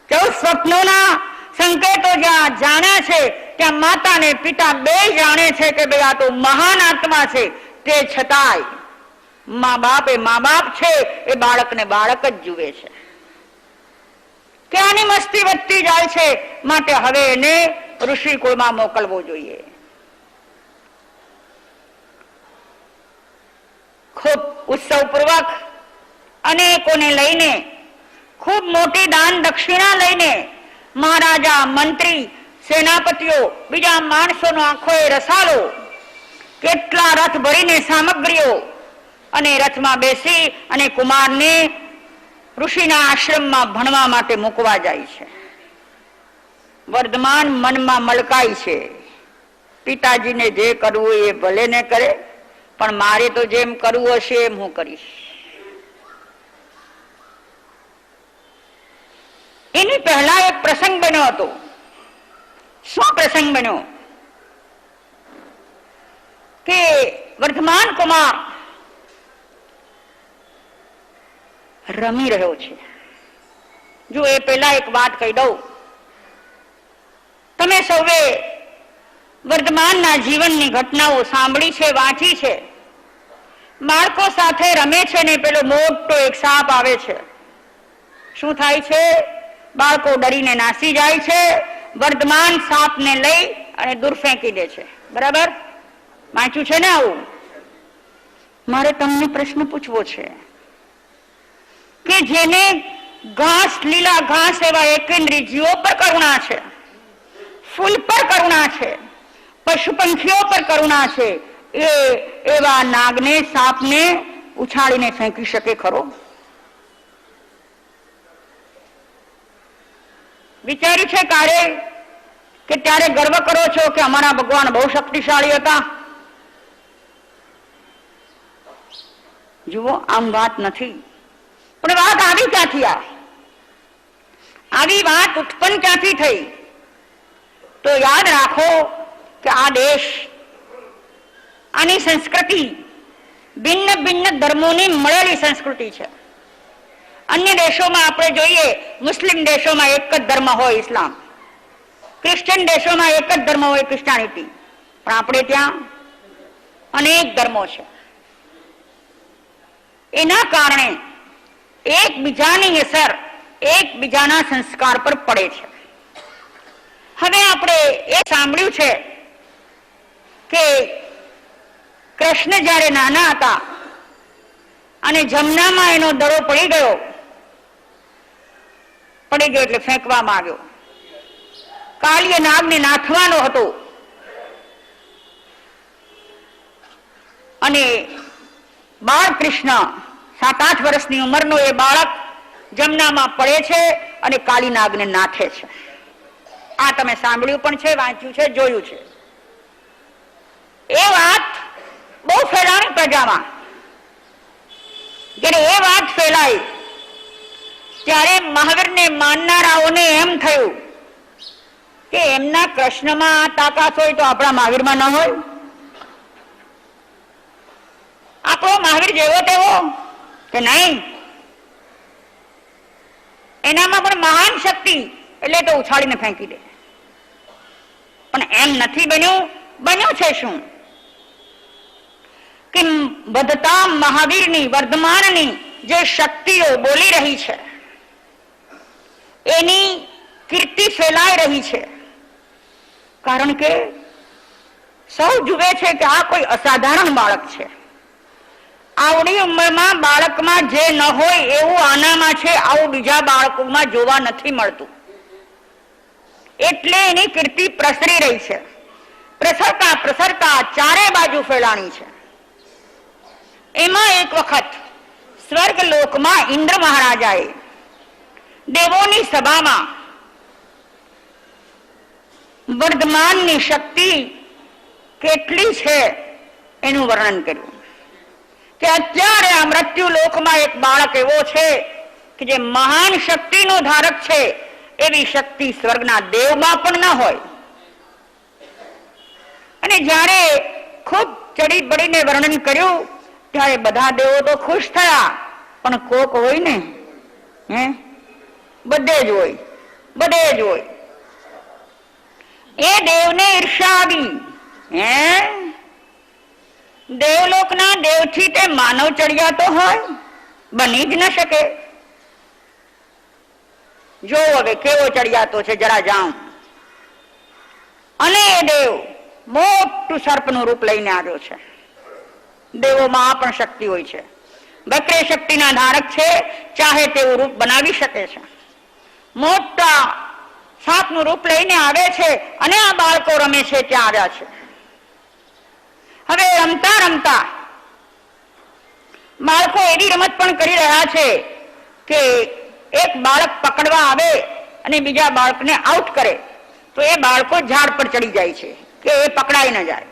14 સ્વપ્નોના સંકેતો જ્યાં જાણ્યા છે, ત્યાં માતા ને પિતા બે જાણે છે કે ભાઈ આ તો મહાન આત્મા છે. તે છતાંય મા બાપ છે, એ બાળકને બાળક જ જુએ છે કે આની મસ્તી વધતી જાય છે, માટે હવે એને ઋષિકુળમાં મોકલવો જોઈએ. ખૂબ ઉત્સવપૂર્વક અનેકોને લઈને, ખૂબ મોટી દાન દક્ષિણા લઈને મહારાજા, મંત્રી, સેનાપતિઓ, બીજા માણસોનો આખો એ રસાલો, કેટલા રથ ભરીને સામગ્રીઓ, અને રથમાં બેસી અને કુમારને ઋષિના આશ્રમમાં ભણવા માટે મૂકવા જાય છે. વર્ધમાન મનમાં મલકાય છે, પિતાજીને જે કરવું એ ભલે ને કરે, પણ મારે તો જેમ કરવું હશે એમ હું કરીશ. એની પહેલા એક પ્રસંગ બન્યો હતો. શું પ્રસંગ બન્યો? કે વર્ધમાન કુમાર રમી રહ્યો છે. જો એ પહેલા એક વાત કહી દઉં, તમે સૌએ વર્તમાનના જીવનની ઘટનાઓ સાંભળી છે, વાંચી છે. બાળકો સાથે રમે છે ને પેલો મોટો એક સાપ આવે છે. શું થાય છે? બાળકો ડરીને નાસી જાય છે, વર્તમાન સાપને લઈ અને દૂર ફેંકી દે છે. બરાબર? વાંચ્યું છે ને આવું? મારે તમને પ્રશ્ન પૂછવો છે કે જેને ઘાસ, લીલા ઘાસ એવા એકેન્દ્રી જીવો પર કરુણા છે, ફૂલ પર કરુણા છે, પશુ પંખીઓ પર કરુણા છે, એ એવા નાગને, સાપને ઉછાળીને ફેંકી શકે ખરો? વિચાર્યું છે કારે કે ત્યારે ગર્વ કરો છો કે અમારા ભગવાન બહુ શક્તિશાળી હતા? જુઓ, આમ વાત નથી. પણ વાત આવી ક્યાંથી? આવી વાત ઉત્પન્ન ક્યાંથી થઈ? તો યાદ રાખો કે આ દેશ, આની સંસ્કૃતિ ભિન્ન ભિન્ન ધર્મોની મળેલી સંસ્કૃતિ છે. અન્ય દેશોમાં આપણે જોઈએ, મુસ્લિમ દેશોમાં એક જ ધર્મ હોય, ઇસ્લામ. ક્રિશ્ચિયન દેશોમાં એક જ ધર્મ હોય, ક્રિશ્ચિયાનિટી. પણ આપણે ત્યાં અનેક ધર્મો છે. એના કારણે એકબીજાની અસર એકબીજાના સંસ્કાર પર પડે છે. હવે આપણે એ સાંભળ્યું છે કે કૃષ્ણ જ્યારે નાના હતા અને જમનામાં એનો દડો પડી ગયો એટલે ફેંકવામાં આવ્યો. કાળીય નાગને નાથવાનો હતો અને બાળકૃષ્ણ 7-8 વર્ષની ઉંમરનો એ બાળક જમનામાં પડે છે અને કાળી નાગને નાથે છે. આ તમે સાંભળ્યું પણ છે, વાંચ્યું છે, જોયું છે. એ વાત બહુ ફેલાણી પ્રજામાં. જ્યારે એ વાત ફેલાઈ ત્યારે મહાવીરને માનનારાઓને એમ થયું કે એમના કૃષ્ણમાં આ તાકાત હોય તો આપણા મહાવીરમાં ન હોય? આપણો મહાવીર જેવો તેવો કે નહીં? એનામાં પણ મહાન શક્તિ, એટલે તો ઉછાળીને ફેંકી દે. પણ એમ નથી બન્યું. બન્યું છે શું કે વધતા મહાવીરની, વર્ધમાનની જે શક્તિઓ બોલી રહી છે, એની કીર્તિ ફેલાઈ રહી છે. કારણ કે સૌ જુએ છે કે આ કોઈ અસાધારણ બાળક છે. આવડી ઉંમરમાં બાળકમાં જે ન હોય એવું આનામાં છે, આવું બીજા બાળકોમાં જોવા નથી મળતું. એટલે એની કીર્તિ પ્રસરી રહી છે. પ્રસરતા પ્રસરતા ચારે બાજુ ફેલાણી છે. એમાં એક વખત સ્વર્ગ લોકમાં ઇન્દ્ર મહારાજાએ દેવોની સભામાં વર્ધમાનની શક્તિ કેટલી છે એનું વર્ણન કર્યું કે અત્યારે આ મૃત્યુ લોકમાં એક બાળક એવો છે કે જે મહાન શક્તિનો ધારક છે. એવી શક્તિ સ્વર્ગના દેવમાં પણ ન હોય. અને જ્યારે ખૂબ ચડી બળીને વર્ણન કર્યું ત્યારે બધા દેવો તો ખુશ થયા, પણ કોક હોય ને, બધે જ હોય, બધે જ હોય. એ દેવને ઈર્ષા આવી. દેવલોકના દેવથી તે માનવ ચડિયાતો હોય? બની જ ન શકે. જો હવે કેવો ચડિયાતો છે, જરા જાઉં. અને એ દેવ મોટું સર્પનું રૂપ લઈને આવ્યો છે. દેવોમાં આ પણ શક્તિ હોય છે. વક્રે શક્તિના ધારક છે, ચાહે તેવું રૂપ બનાવી શકે છે. મોટા સાપનું રૂપ લઈને આવે છે અને આ બાળકો રમે છે ત્યાં આવ્યા છે. હવે રમતા રમતા બાળકો એવી રમત પણ કરી રહ્યા છે કે એક બાળક પકડવા આવે અને બીજા બાળકને આઉટ કરે તો એ બાળકો ઝાડ પર ચડી જાય છે કે એ પકડાઈ ન જાય.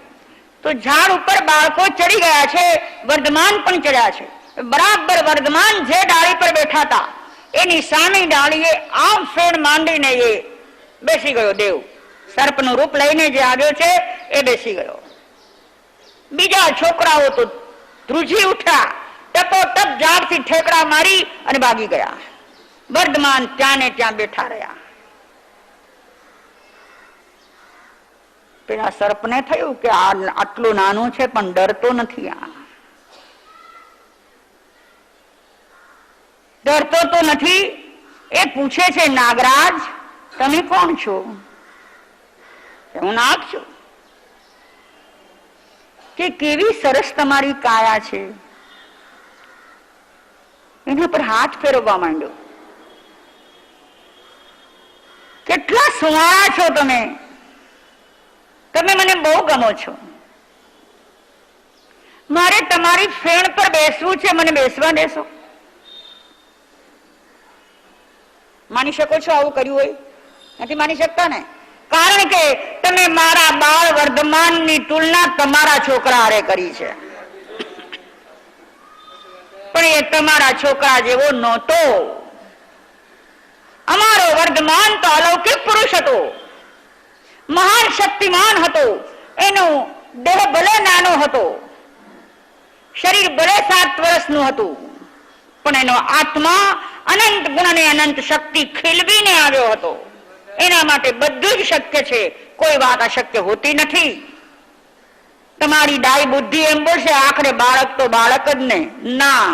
તો ઝાડ ઉપર બાળકો ચડી ગયા છે, વર્ધમાન પણ ચડ્યા છે. બરાબર વર્ધમાન જે ડાળી પર બેઠા હતા એની સામે ડાળીએ આમ ફેણ માંડીને એ બેસી ગયો. દેવ સર્પનું રૂપ લઈને જે આવ્યો છે એ બેસી ગયો. બીજા છોકરાઓ તો ધ્રુજી ઉઠ્યા ટપોટપ ઝાડથી ઠેકડા મારી અને ભાગી ગયા. વર્ધમાન ત્યાં ને ત્યાં બેઠા રહ્યા. પેલા સર્પને થયું કે આ આટલું નાનું છે પણ ડરતો નથી. આ ડરતો તો નથી. એ પૂછે છે, નાગરાજ તમે કોણ છો? હું નાગ છું. કે કેવી સરસ તમારી કાયા છે. એના પર હાથ ફેરવવા માંડ્યો. કેટલા સુવાળા છો તમે, તમે મને બહુ ગમો છો. મારે તમારી ફેણ પર બેસવું છે, મને બેસવા દેશો? માની શકો છો આવું કર્યું હોય? નથી માની શકતા ને. કારણ કે તમે મારા બાળ વર્ધમાનની તુલના તમારા છોકરા હારે કરી છે. પણ એ તમારા છોકરા જેવો નહોતો. અમારો વર્ધમાન તો અલૌકિક પુરુષ હતો, મહાન શક્તિમાન હતો. એનો દેહ ભલે નાનો હતો, શરીર ભલે 7 વર્ષનું હતું, પણ એનો આત્મા અનંત ગુણ અને અનંત શક્તિ ખીલવીને આવ્યો હતો. એના માટે બધું જ શક્ય છે, કોઈ વાત અશક્ય હોતી નથી. તમારી ડાઈ બુદ્ધિ એમ બોલશે આખરે બાળક તો બાળક જ ને. ના,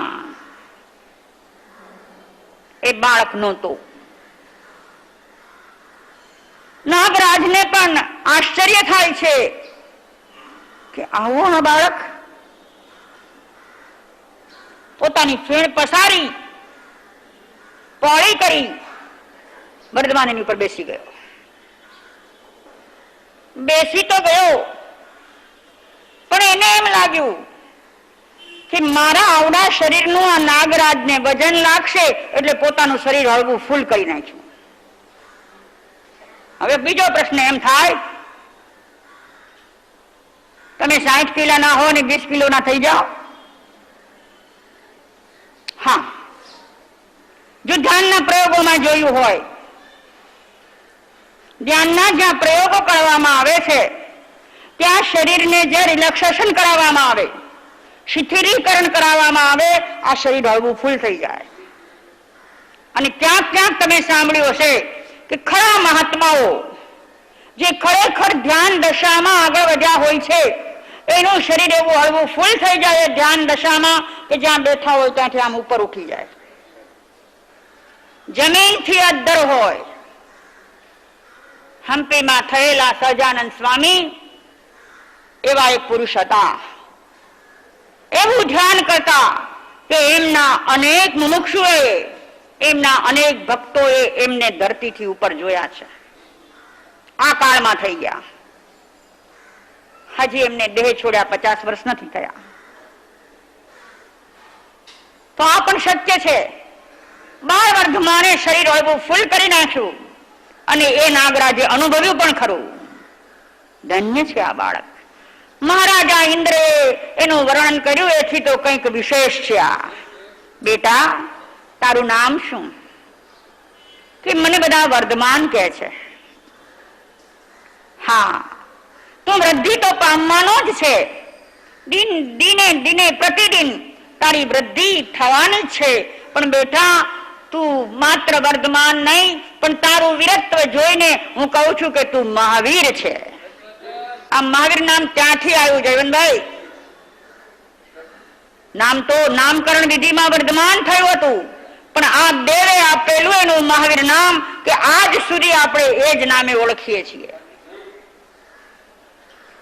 એ બાળક નહોતો. નાગરાજને પણ આશ્ચર્ય થાય છે કે આવો આ બાળક. પોતાની ફેણ પસારી, પોળી કરી વર્ધમાન એની ઉપર બેસી ગયો. બેસી તો ગયો, પણ એને એમ લાગ્યું કે મારા આવડા શરીરનું આ નાગરાજને વજન લાગશે એટલે પોતાનું શરીર હળવું ફૂલ કરી નાખ્યું. હવે બીજો પ્રશ્ન એમ થાય, તમે 60 કિલોના હો ને 20 કિલોના થઈ જાઓ. હા, જો ધ્યાનના પ્રયોગોમાં જોયું હોય, ધ્યાનના જ્યાં પ્રયોગો કરવામાં આવે છે ત્યાં શરીરને જે રિલેક્સેશન કરાવવામાં આવે, શિથિલીકરણ કરાવવામાં આવે, આ શરીર હળવું ફૂલ થઈ જાય. અને ક્યાંક ક્યાંક તમે સાંભળ્યું હશે કે ખરા મહાત્માઓ જે ખરેખર ધ્યાન દશામાં આગળ વધ્યા હોય છે એનું શરીર એવું હળવું ફૂલ થઈ જાય ધ્યાન દશામાં કે જ્યાં બેઠા હોય ત્યાંથી આમ ઉપર ઉઠી જાય. જમીનથી અદ્ધર હોય. હમ્પીમાં થયેલા સહજાનંદ સ્વામી એવા એક પુરુષ હતા. એવું ધ્યાન કરતા કે એમના અનેક મુમુક્ષુએ, એમના અનેક ભક્તોએ એમને ધરતીથી ઉપર જોયા છે. આ કાળમાં થઈ ગયા. હજી એમને દેહ છોડ્યા 50 વર્ષ નથી થયા. તો આ પણ શક્ય છે. બાળ વર્ધમાને શરીર હળવું ફૂલ કરી નાખ્યું અને એ નાગરાજે અનુભવ્યું પણ ખરું. ધન્ય છે આ બાળક. મહારાજા ઇન્દ્રે એનું વર્ણન કર્યું, એથી તો કંઈક વિશેષ છે આ. બેટા, તારું નામ શું? કે મને બધા વર્ધમાન કહે છે. હા, તું વૃદ્ધિ તો પામવાનો જ છે. દિને દિને પ્રતિદિન તારી વૃદ્ધિ થવાની જ છે. પણ બેટા, તું માત્ર વર્ધમાન નહીં, પણ તારું વીરત્વ જોઈને હું કહું છું કે તું મહાવીર છે. આ મહાવીર નામ ક્યાંથી આવ્યું જયવંતભાઈ? નામ તો નામકરણ વિધિમાં વર્ધમાન થયું હતું, પણ આ દેવે આપેલું એનું મહાવીર નામ કે આજ સુધી આપણે એ જ નામે ઓળખીએ છીએ.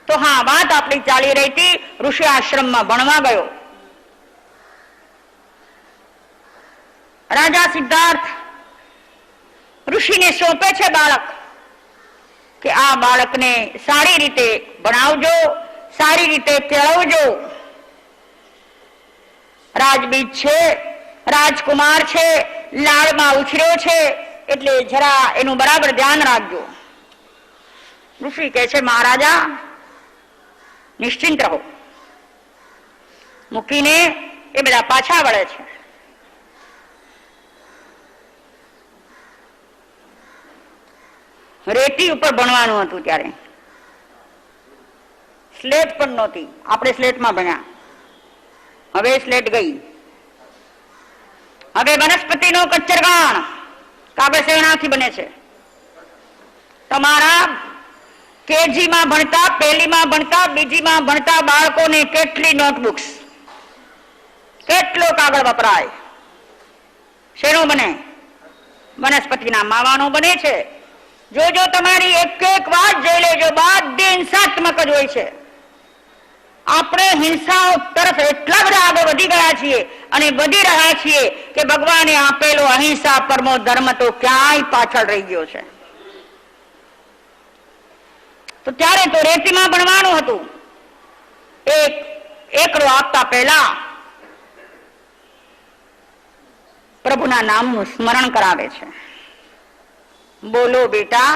તો હા, વાત આપણી ચાલી રહી હતી, ઋષિ આશ્રમમાં ભણવા ગયો. રાજા સિદ્ધાર્થ ઋષિને સોંપે છે બાળક કે આ બાળકને સારી રીતે ભણાવજો, સારી રીતે કેળવજો. રાજબીજ છે, રાજકુમાર છે, લાડમાં ઉછર્યો છે, એટલે જરા એનું બરાબર ધ્યાન રાખજો. ઋષિ કહે છે, મહારાજા નિશ્ચિંત રહો. મૂકીને એ બધા પાછા વળે છે. રેતી ઉપર ભણવાનું હતું ત્યારે. સ્લેટ પણ નહોતી. આપણે સ્લેટમાં ભણ્યા, હવે સ્લેટ ગઈ. હવે વનસ્પતિનો કચ્ચરગાણ કાગળ શેણાથી બને છે. તમારા કેજીમાં ભણતા, પહેલીમાં ભણતા, બીજીમાં ભણતા બાળકોને કેટલી નોટબુક્સ, કેટલો કાગળ વપરાય. શેનો બને? વનસ્પતિના માવાનો બને છે. જોજો તમારી એક એક વાત જોઈ લેજો, બધી હિંસાત્મક જ હોય છે. આપણે હિંસાઓ તરફ એટલા બધા આગળ વધી ગયા છીએ અને વધી રહ્યા છીએ કે ભગવાને આપેલો અહિંસા પરમો ધર્મ તો ક્યાંય પાછળ રહી ગયો છે. તો ત્યારે તો રેતીમાં ભણવાનું હતું. એક એકડો આપતા પહેલા પ્રભુના નામનું સ્મરણ કરાવે છે. બોલો બેટા,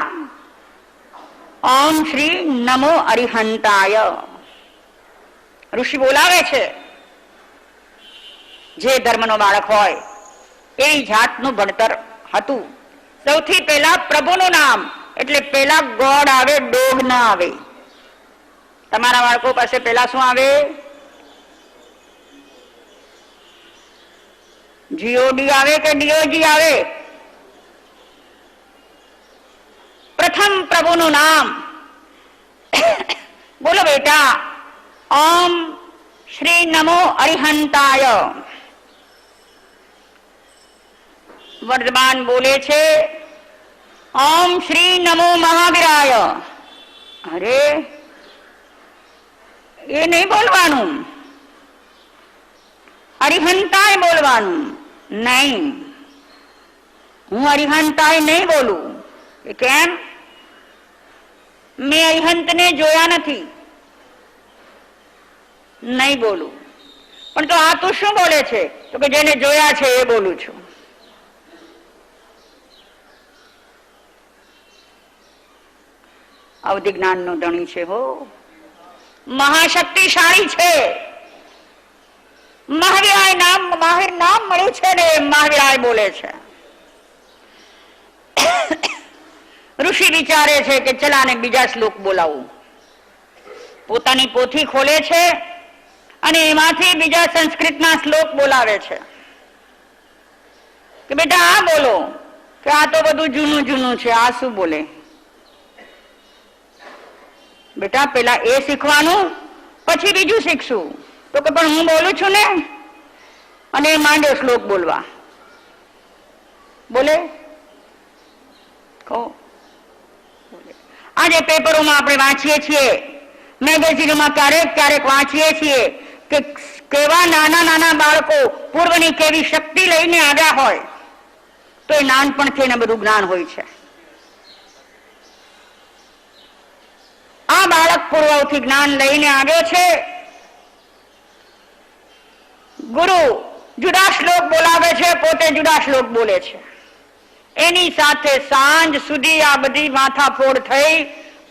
ઓમ શ્રી નમો અરિહંતાય. ઋષિ બોલાવે છે. જે ધર્મનો બાળક હોય એવી જાતનું ભણતર હતું. સૌથી પહેલા પ્રભુનું નામ, એટલે પેલા ગોડ આવે, ડોગ ના આવે. તમારા બાળકો પાસે પેલા શું આવે? જીઓડી આવે કે ડીઓજી આવે? પ્રથમ પ્રભુનું નામ. બોલો બેટા, ઓમ શ્રી નમો અરિહંતાય. વર્ધમાન બોલે છે ઓમ શ્રી નમો મહાવીરાય. અરે એ નહીં બોલવાનું, અરિહંતાય બોલવાનું. નહીં, હું અરિહંતાય નહીં બોલું. કેમ? મેં અરિહંતને જોયા નથી, નહીં બોલું. પણ તો આ તું શું બોલે છે? તો કે જેને જોયા છે એ બોલું છું. અવધિ જ્ઞાન નો ધણી છે હો, મહાશક્તિશાળી છે. મહાવીરાય નામ, મહાવીર નામ મળ્યું છે ને મહાવીરાય બોલે છે. ઋષિ વિચારે છે કે ચલાને બીજા શ્લોક બોલાવું. પોતાની પોથી ખોલે છે અને એમાંથી બીજા સંસ્કૃતના શ્લોક બોલાવે છે કે બેટા આ બોલો. કે આ તો બધું જૂનું જૂનું છે, આ શું બોલે? બેટા પેલા એ શીખવાનું, પછી બીજું શીખશું. તો કે પણ હું બોલું છું ને. અને એ માંડ્યો શ્લોક બોલવા. બોલે કહો. આજે પેપરોમાં આપણે વાંચીએ છીએ, મેગેઝિનોમાં ક્યારેક ક્યારેક વાંચીએ છીએ કે કેવા નાના નાના બાળકો પૂર્વની કેવી શક્તિ લઈને આવ્યા હોય, તો એ નાનપણથી એને બધું જ્ઞાન હોય છે. આ બાળક પૂર્વથી જ્ઞાન લઈને આવ્યો છે. ગુરુ જુદા શ્લોક બોલાવે છે, પોતે જુદા શ્લોક બોલે છે. એની સાથે સાંજ સુધી આ બધી માથાફોડ થઈ,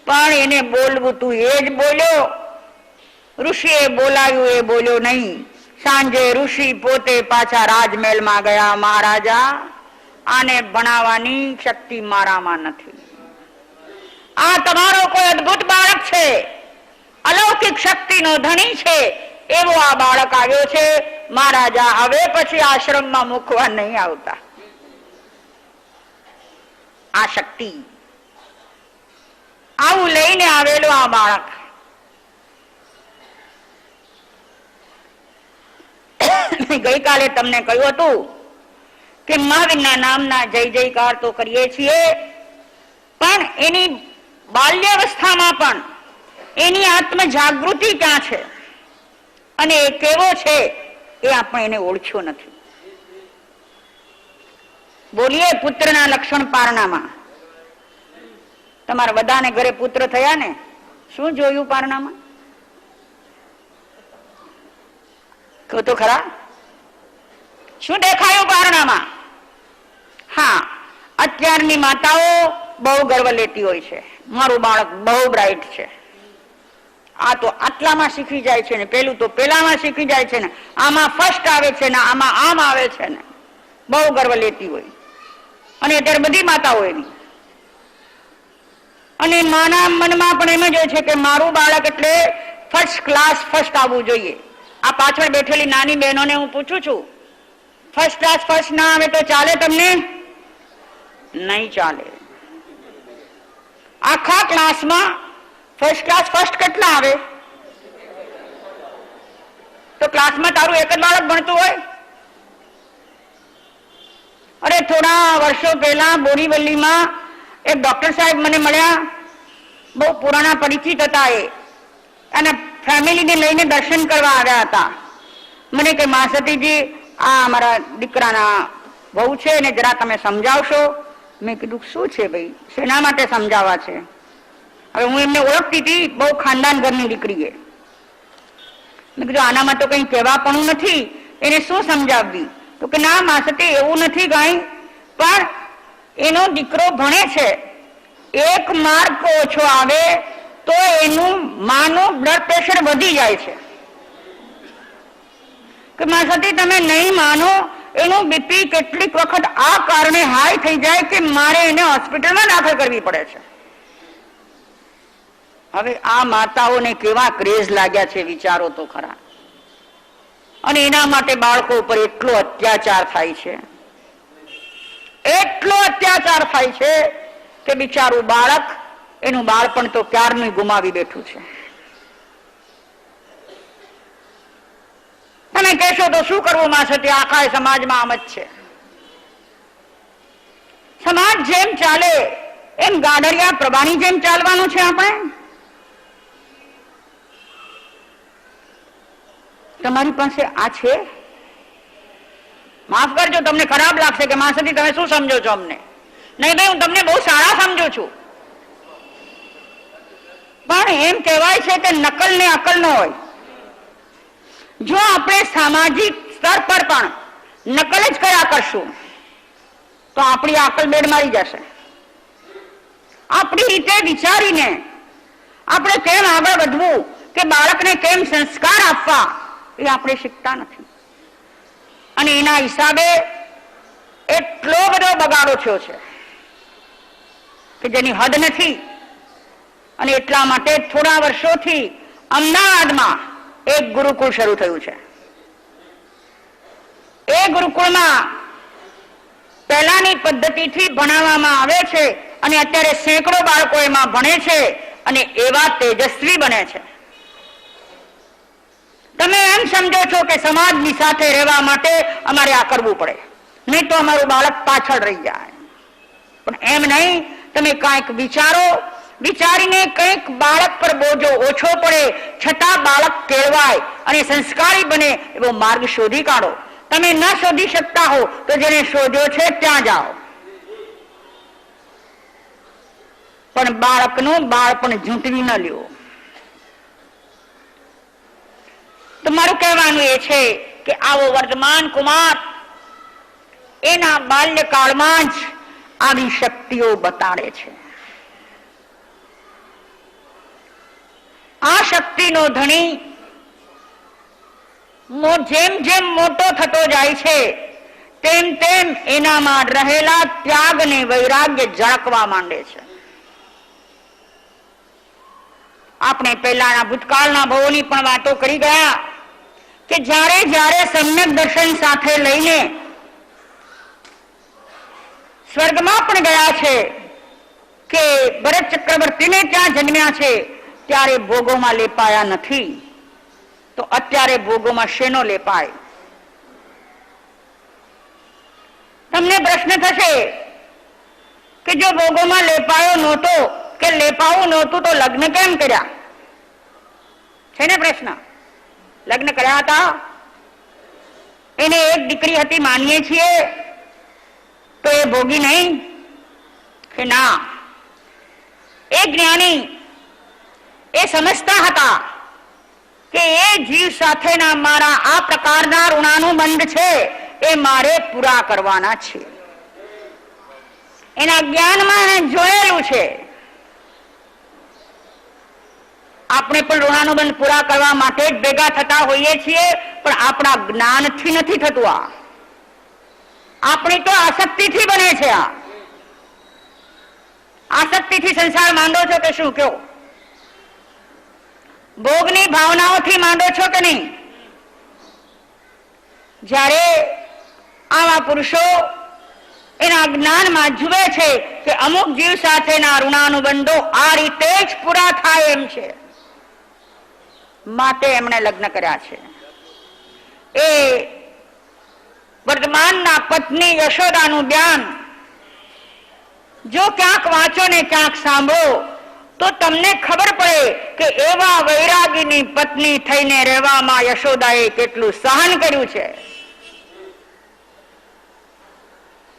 પણ એને બોલવું તું એ જ બોલ્યો. ઋષિએ બોલાવ્યું એ બોલ્યો નહીં. સાંજે ઋષિ પોતે પાછા રાજમહેલમાં ગયા. મહારાજા, આને ભણાવવાની શક્તિ મારામાં નથી. આ તમારો કોઈ અદ્ભુત બાળક છે, અલૌકિક શક્તિનો ધણી છે, એવો આ બાળક આવ્યો છે. મહારાજા હવે પછી આશ્રમમાં મૂકવા નહીં આવતા. આ શક્તિ, આવું લઈને આવેલો આ બાળક. ગઈકાલે તમને કહ્યું હતું કે મહાવીરના નામના જય જયકાર તો કરીએ છીએ, પણ એની બાલ્યાવસ્થામાં પણ એની આત્મ જાગૃતિ ક્યાં છે અને એ કેવો છે એ આપણે એને ઓળખ્યો નથી. બોલીએ પુત્રના લક્ષણ પારણામાં. તમારા બધાને ઘરે પુત્ર થયા ને, શું જોયું પારણામાં? કહો તો ખરા, શું દેખાયું પારણામાં? હા, અત્યારની માતાઓ બહુ ગર્વ લેતી હોય છે, મારું બાળક બહુ બ્રાઇટ છે, આ તો આટલામાં શીખી જાય છે ને, પેલું તો પેલામાં શીખી જાય છે ને, આમાં ફર્સ્ટ આવે છે ને, આમાં આમ આવે છે ને, બહુ ગર્વ લેતી હોય. અને અત્યારે બધી માતાઓ એની. અને માના મનમાં પણ એમ જ હોય છે કે મારું બાળક એટલે ફર્સ્ટ ક્લાસ, ફર્સ્ટ આવવું જોઈએ. આ પાછળ બેઠેલી નાની બહેનોને હું પૂછું છું ફર્સ્ટ ક્લાસ ફર્સ્ટ ના આવે તો ચાલે તમને? નહીં ચાલે. આખા ક્લાસમાં ફર્સ્ટ ક્લાસ ફર્સ્ટ કેટલા આવે? તો ક્લાસમાં તારું એક જ બાળક ભણતું હોય? અરે થોડા વર્ષો પહેલા બોરીવલીમાં એક ડોક્ટર સાહેબ મને મળ્યા, બહુ પુરાણા પરિચિત હતા. અને ફેમિલીને લઈને દર્શન કરવા આવ્યા હતા. મને કે માસતીજી, આ અમારા દીકરાના બહુ છે ને જરા તમે સમજાવશો. મેં કીધું શું છે ભાઈ, શેના માટે સમજાવવા છે? હવે હું એમને ઓળખતી હતી, બહુ ખાનદાન ઘરની દીકરી. મેં કીધું આનામાં તો કઈ કહેવાપણું નથી, એને શું સમજાવવી? તો કે ના માસતી, એવું નથી કઈ, પણ એનો દીકરો ભણે છે, એક માર્ક ઓછો આવે તો એનું માનું બ્લડ પ્રેશર વધી જાય છે. કે માસતી તમે નહીં માનો, એનું બીપી કેટલીક વખત આ કારણે હાઈ થઈ જાય કે મારે એને હોસ્પિટલમાં દાખલ કરવી પડે છે. હવે આ માતાઓને કેવા ક્રેઝ લાગ્યા છે, વિચારો તો ખરા. અને એના માટે બાળકો ઉપર એટલો અત્યાચાર થાય છે, એટલો અત્યાચાર થાય છે કે બિચારું બાળક એનું બાળપણ તો ક્યારનું ગુમાવી બેઠું છે. તમે કહેશો તો શું કરવું માસતી, આખા સમાજમાં આમ જ છે. સમાજ જેમ ચાલે એમ ગાડરિયા પ્રભાની જેમ ચાલવાનું છે. આપણે તમારી પાસે આ છે? માફ કરજો, તમને ખરાબ લાગશે કે માસતી તમે શું સમજો છો અમને. નહીં ભાઈ, હું તમને બહુ સારા સમજુ છું. પણ એમ કહેવાય છે કે નકલ ને અકલ ન હોય. જો આપણે સામાજિક સ્તર પર પણ નકલ જ કર્યા કરશું તો આપણી અકલ બેડ મારી જશે. આપણી રીતે વિચારીને આપણે કેમ આગળ વધવું, કે બાળકને કેમ સંસ્કાર આપવા, એ આપણે શીખતા નથી. અને એના હિસાબે એટલો બધો બગાડો થયો છે કે જેની હદ નથી. અને એટલા માટે થોડા વર્ષોથી અમદાવાદમાં એક ગુરુકુળ શરૂ થયું છે. એ ગુરુકુળમાં પહેલાની પદ્ધતિથી ભણાવવામાં આવે છે અને અત્યારે સેંકડો બાળકો એમાં ભણે છે અને એવા તેજસ્વી બને છે. તમે એમ સમજો છો કે સમાજની સાથે રહેવા માટે અમારે આ કરવું પડે, નહીં તો અમારું બાળક પાછળ રહી જાય. પણ એમ નહીં, તમે કાંઈક વિચારો, વિચારીને કંઈક બાળક પર બોજો ઓછો પડે છતાં બાળક કેળવાય અને સંસ્કારી બને એવો માર્ગ શોધી કાઢો. તમે ન શોધી શકતા હો તો જેને શોધ્યો છે ત્યાં જાઓ. પણ બાળકનું બાળપણ ઝૂંટવી ન લ્યો. તો મારું કહેવાનું એ છે કે આવો વર્તમાન કુમાર એના બાલ્યકાળમાં જ આવી શક્તિઓ બતાડે છે. આ શક્તિનો ધણી જેમ જેમ મોટો થતો જાય છે તેમ તેમ એનામાં રહેલા ત્યાગ ને વૈરાગ્ય ઝળકવા માંડે છે. આપણે પહેલાના ભૂતકાળના ભવોની પણ વાતો કરી ગયા કે જ્યારે જ્યારે સમ્યક દર્શન સાથે લઈને સ્વર્ગમાં પણ ગયા છે કે ભરત ચક્રવર્તીને ત્યાં જન્મ્યા છે ત્યારે ભોગોમાં લેપાયા નથી, તો અત્યારે ભોગોમાં શેનો લેપાય? તમને પ્રશ્ન થશે કે જો ભોગોમાં લેપાયો નહોતો કે લેપાવું નહોતું તો લગ્ન કેમ કર્યા? છે ને પ્રશ્ન? લગ્ન કર્યા હતા, એને એક દીકરી હતી માનીએ છીએ, તો એ ભોગી નહીં કે ના? એ જ્ઞાની એ સમજતા હતા કે એ જીવ સાથેના મારા આ પ્રકારના ઋણાનુબંધ છે એ મારે પૂરા કરવાના છે. એના જ્ઞાનમાં એને જોયેલું છે. આપણે પણ ઋણાનુબંધ પૂરા કરવા માટે જ ભેગા થતા હોઈએ છીએ, પણ આપણા જ્ઞાનથી નથી થતું. આ આપણી તો આસક્તિથી બને છે. આ આસક્તિથી સંસાર માંડો છો કે શું? કયો ભોગની ભાવનાઓથી માંડો છો કે નહીં? જ્યારે આવા પુરુષો એના જ્ઞાનમાં જુએ છે કે અમુક જીવ સાથેના ઋણાનુબંધો આ રીતે જ પૂરા થાય એમ છે, માટે એમણે લગ્ન કર્યા છે. એ વર્તમાનના પત્ની યશોદાનું ધ્યાન જો ક્યાંક વાંચો ને ક્યાંક સાંભળો તો તમને ખબર પડે કે એવા વૈરાગીની પત્ની થઈને રહેવામાં યશોદાએ કેટલું સહન કર્યું છે.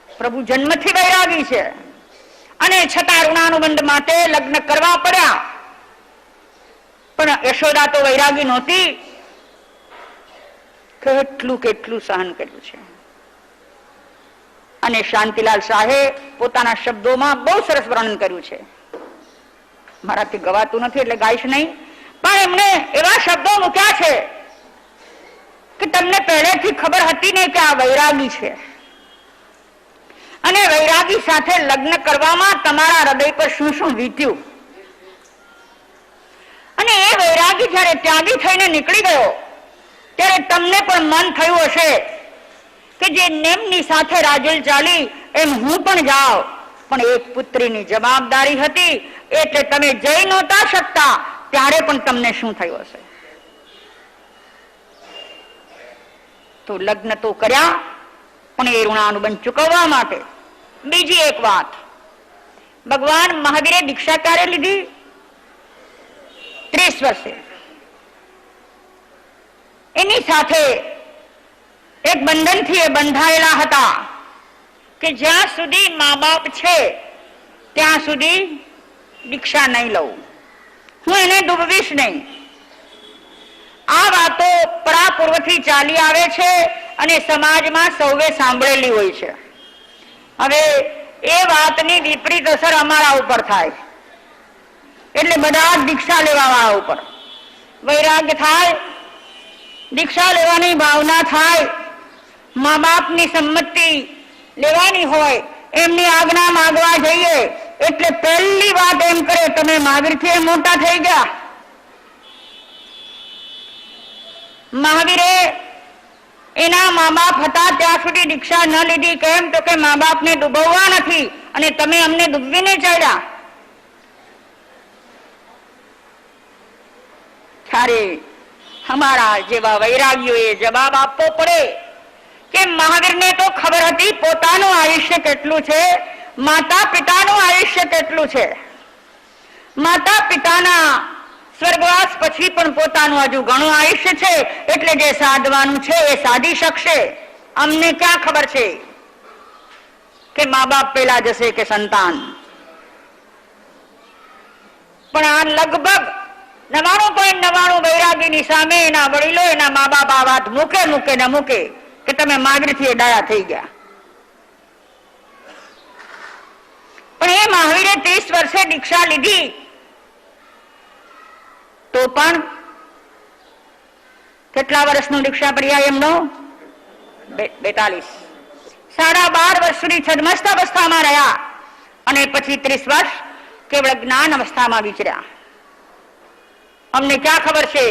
પ્રભુ જન્મથી વૈરાગી છે અને છતાં ઋણાનુબંધ માટે લગ્ન કરવા પડ્યા, પણ યશોદા તો વૈરાગી નહોતી. કેટલું કેટલું સહન કર્યું છે. અને શાંતિલાલ શાહે પોતાના શબ્દોમાં બહુ સરસ વર્ણન કર્યું છે. મારાથી ગવાતું નથી એટલે ગાઈશ નહીં, પણ એમણે એવા શબ્દો મૂક્યા છે કે તમને પહેલેથી ખબર હતી ને કે આ વૈરાગી છે, અને વૈરાગી સાથે લગ્ન કરવામાં તમારા હૃદય પર શું શું વીત્યું. અને એ વૈરાગી જયારે ત્યાગી થઈને નીકળી ગયો ત્યારે તમને પણ મન થયું હશે કે જે નેમની સાથે રાજેલ ચાલી એમ હું પણ જાઉં, પણ એક પુત્રીની જવાબદારી હતી એટલે તમે જઈ નહોતા શકતા. ત્યારે પણ તમને શું થયું હશે. તો લગ્ન તો કર્યા પણ એ ઋણાનુબંધ ચૂકવવા માટે. બીજી એક વાત, ભગવાન મહાવીરે દીક્ષા ક્યારે લીધી? 30 વર્ષે. એની સાથે એક બંધનથી એ બંધાયેલા હતા કે જ્યાં સુધી મા બાપ છે ત્યાં સુધી દીક્ષા નહીં લઉં, હું એને ડૂબવીશ નહીં. આ વાતો પરાપૂર્વથી ચાલી આવે છે અને સમાજમાં સૌએ સાંભળેલી હોય છે. હવે એ વાતની વિપરીત અસર અમારા ઉપર થાય એટલે બધા દીક્ષા લેવા વાળા ઉપર વૈરાગ્ય થાય, દીક્ષા લેવાની ભાવના થાય, મા બાપની સંમતિ લેવાની હોય, એમની આજ્ઞા માંગવા જઈએ એટલે પહેલી વાત એમ કરે તમે મહાવીરથી મોટા થઈ ગયા. મહાવીરે એના મા બાપ હતા ત્યાં સુધી દીક્ષા ન લીધી. કેમ? તો કે મા બાપને ડૂબવવા નથી અને તમે અમને ડૂબવીને ચાલ્યા. ત્યારે અમારા જેવા વૈરાગીઓએ જવાબ આપવો પડે કે મહાવીરને તો ખબર હતી પોતાનું આયુષ્ય કેટલું છે, માતા પિતાનું આયુષ્ય કેટલું છે. માતા પિતાના સ્વર્ગવાસ પછી પણ પોતાનું હજુ ઘણું આયુષ્ય છે, એટલે જે સાધવાનું છે એ સાધી શકશે. અમને ક્યાં ખબર છે કે મા બાપ પેલા જશે કે સંતાન. પણ આ લગભગ 99.99 વૈરાગીની સામે એના વડીલો એના મા બાપ આ વાત મૂકે કે તમે મહાવીરથી ડાયા થઈ ગયા. પણ એ મહાવીરે 30 વર્ષે દીક્ષા લીધી તો પણ કેટલા વર્ષનો દીક્ષા પર્યાય એમનો? 42. 12.5 વર્ષ સુધી છદ્મસ્ત અવસ્થામાં રહ્યા અને પછી 30 વર્ષ કેવળ જ્ઞાન અવસ્થામાં વિચર્યા. અમને ક્યાં ખબર છે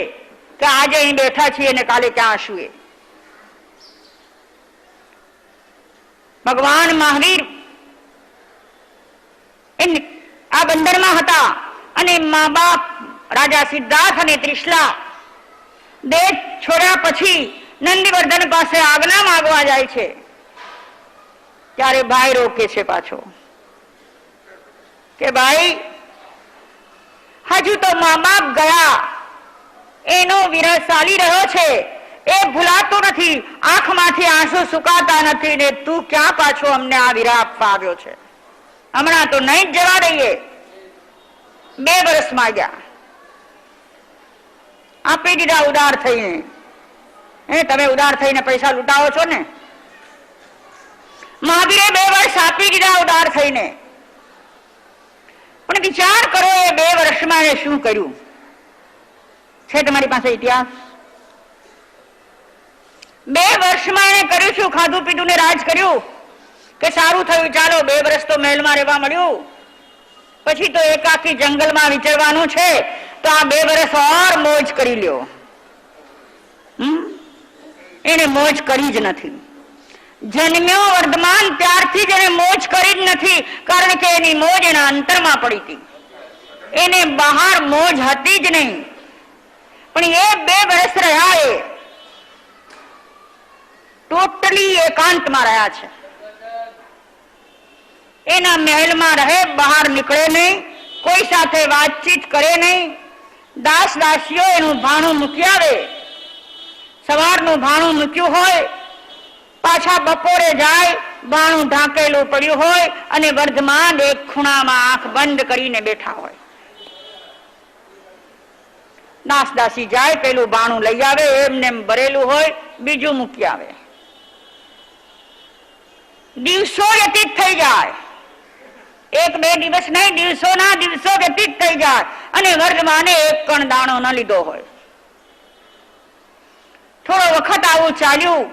કે આજે અહીં બેઠા છીએ અને કાલે ક્યાં હશું. એ ભગવાન મહાવીર આ બંદરમાં હતા અને મા બાપ રાજા સિદ્ધાર્થ અને ત્રિશલા દેહ છોડ્યા પછી નંદીવર્ધન પાસે આજ્ઞા માંગવા જાય છે ત્યારે ભાઈ રોકે છે પાછો કે ભાઈ હજુ તો મા બાપ ગયા, એનો વિરહ ચાલી રહ્યો છે, એ ભૂલાતો નથી, આંખમાંથી આંસુ સુકાતા નથી ને તું ક્યાં પાછો અમને આ વિરહ આપવા આવ્યો છે? હમણાં તો નહીં જ જવા દઈએ. 2 વર્ષ માંગ્યા, આપી દીધા ઉદાર થઈને. તમે ઉદાર થઈને પૈસા લૂંટાવો છો ને. મહાવીરે 2 વર્ષ આપી દીધા ઉદાર થઈને. પણ વિચાર કરો એ 2 વર્ષમાં એ શું કર્યું છે? તમારી પાસે ઇતિહાસ? 2 વર્ષમાં એને કર્યું શું? ખાધું પીધું ને રાજ કર્યું કે સારું થયું ચાલો 2 વર્ષ તો મહેલમાં રહેવા મળ્યું, પછી તો એકાકી જંગલમાં વિચરવાનું છે તો આ 2 વર્ષ ઓર મોજ કરી લ્યો. એને મોજ કરી જ નથી. જન્મ્યો વર્ધમાન ત્યારથી જ એને મોજ કરી જ નથી, કારણ કે એની મોજ એના અંતરમાં પડી હતી. એને બહાર મોજ હતી જ નહીં. પણ એ 2 વર્ષ રહ્યા, એ ટોટલી એકાંતમાં રહ્યા છે. એના મહેલમાં રહે, બહાર નીકળે નહીં, કોઈ સાથે વાતચીત કરે નહીં. દાસ દાસીઓ એનું ભાણું મૂકી આવે, સવારનું ભાણું મૂક્યું હોય, પાછા બપોરે જાય, ભાણું ઢાંકેલું પડ્યું હોય અને વર્ધમાન એક ખૂણામાં આંખ બંધ કરીને બેઠા હોય. દાસ દાસી જાય, પેલું ભાણું લઈ આવે, એમને એમ ભરેલું હોય, બીજું મૂકી આવે. દિવસો વ્યતીત થઈ જાય, 1-2 દિવસ નહીં, દિવસોના દિવસો વ્યતીત થઈ જાય અને વર્ધમાને એક કણ દાણો ન લીધો હોય. થોડો વખત આવું ચાલ્યું.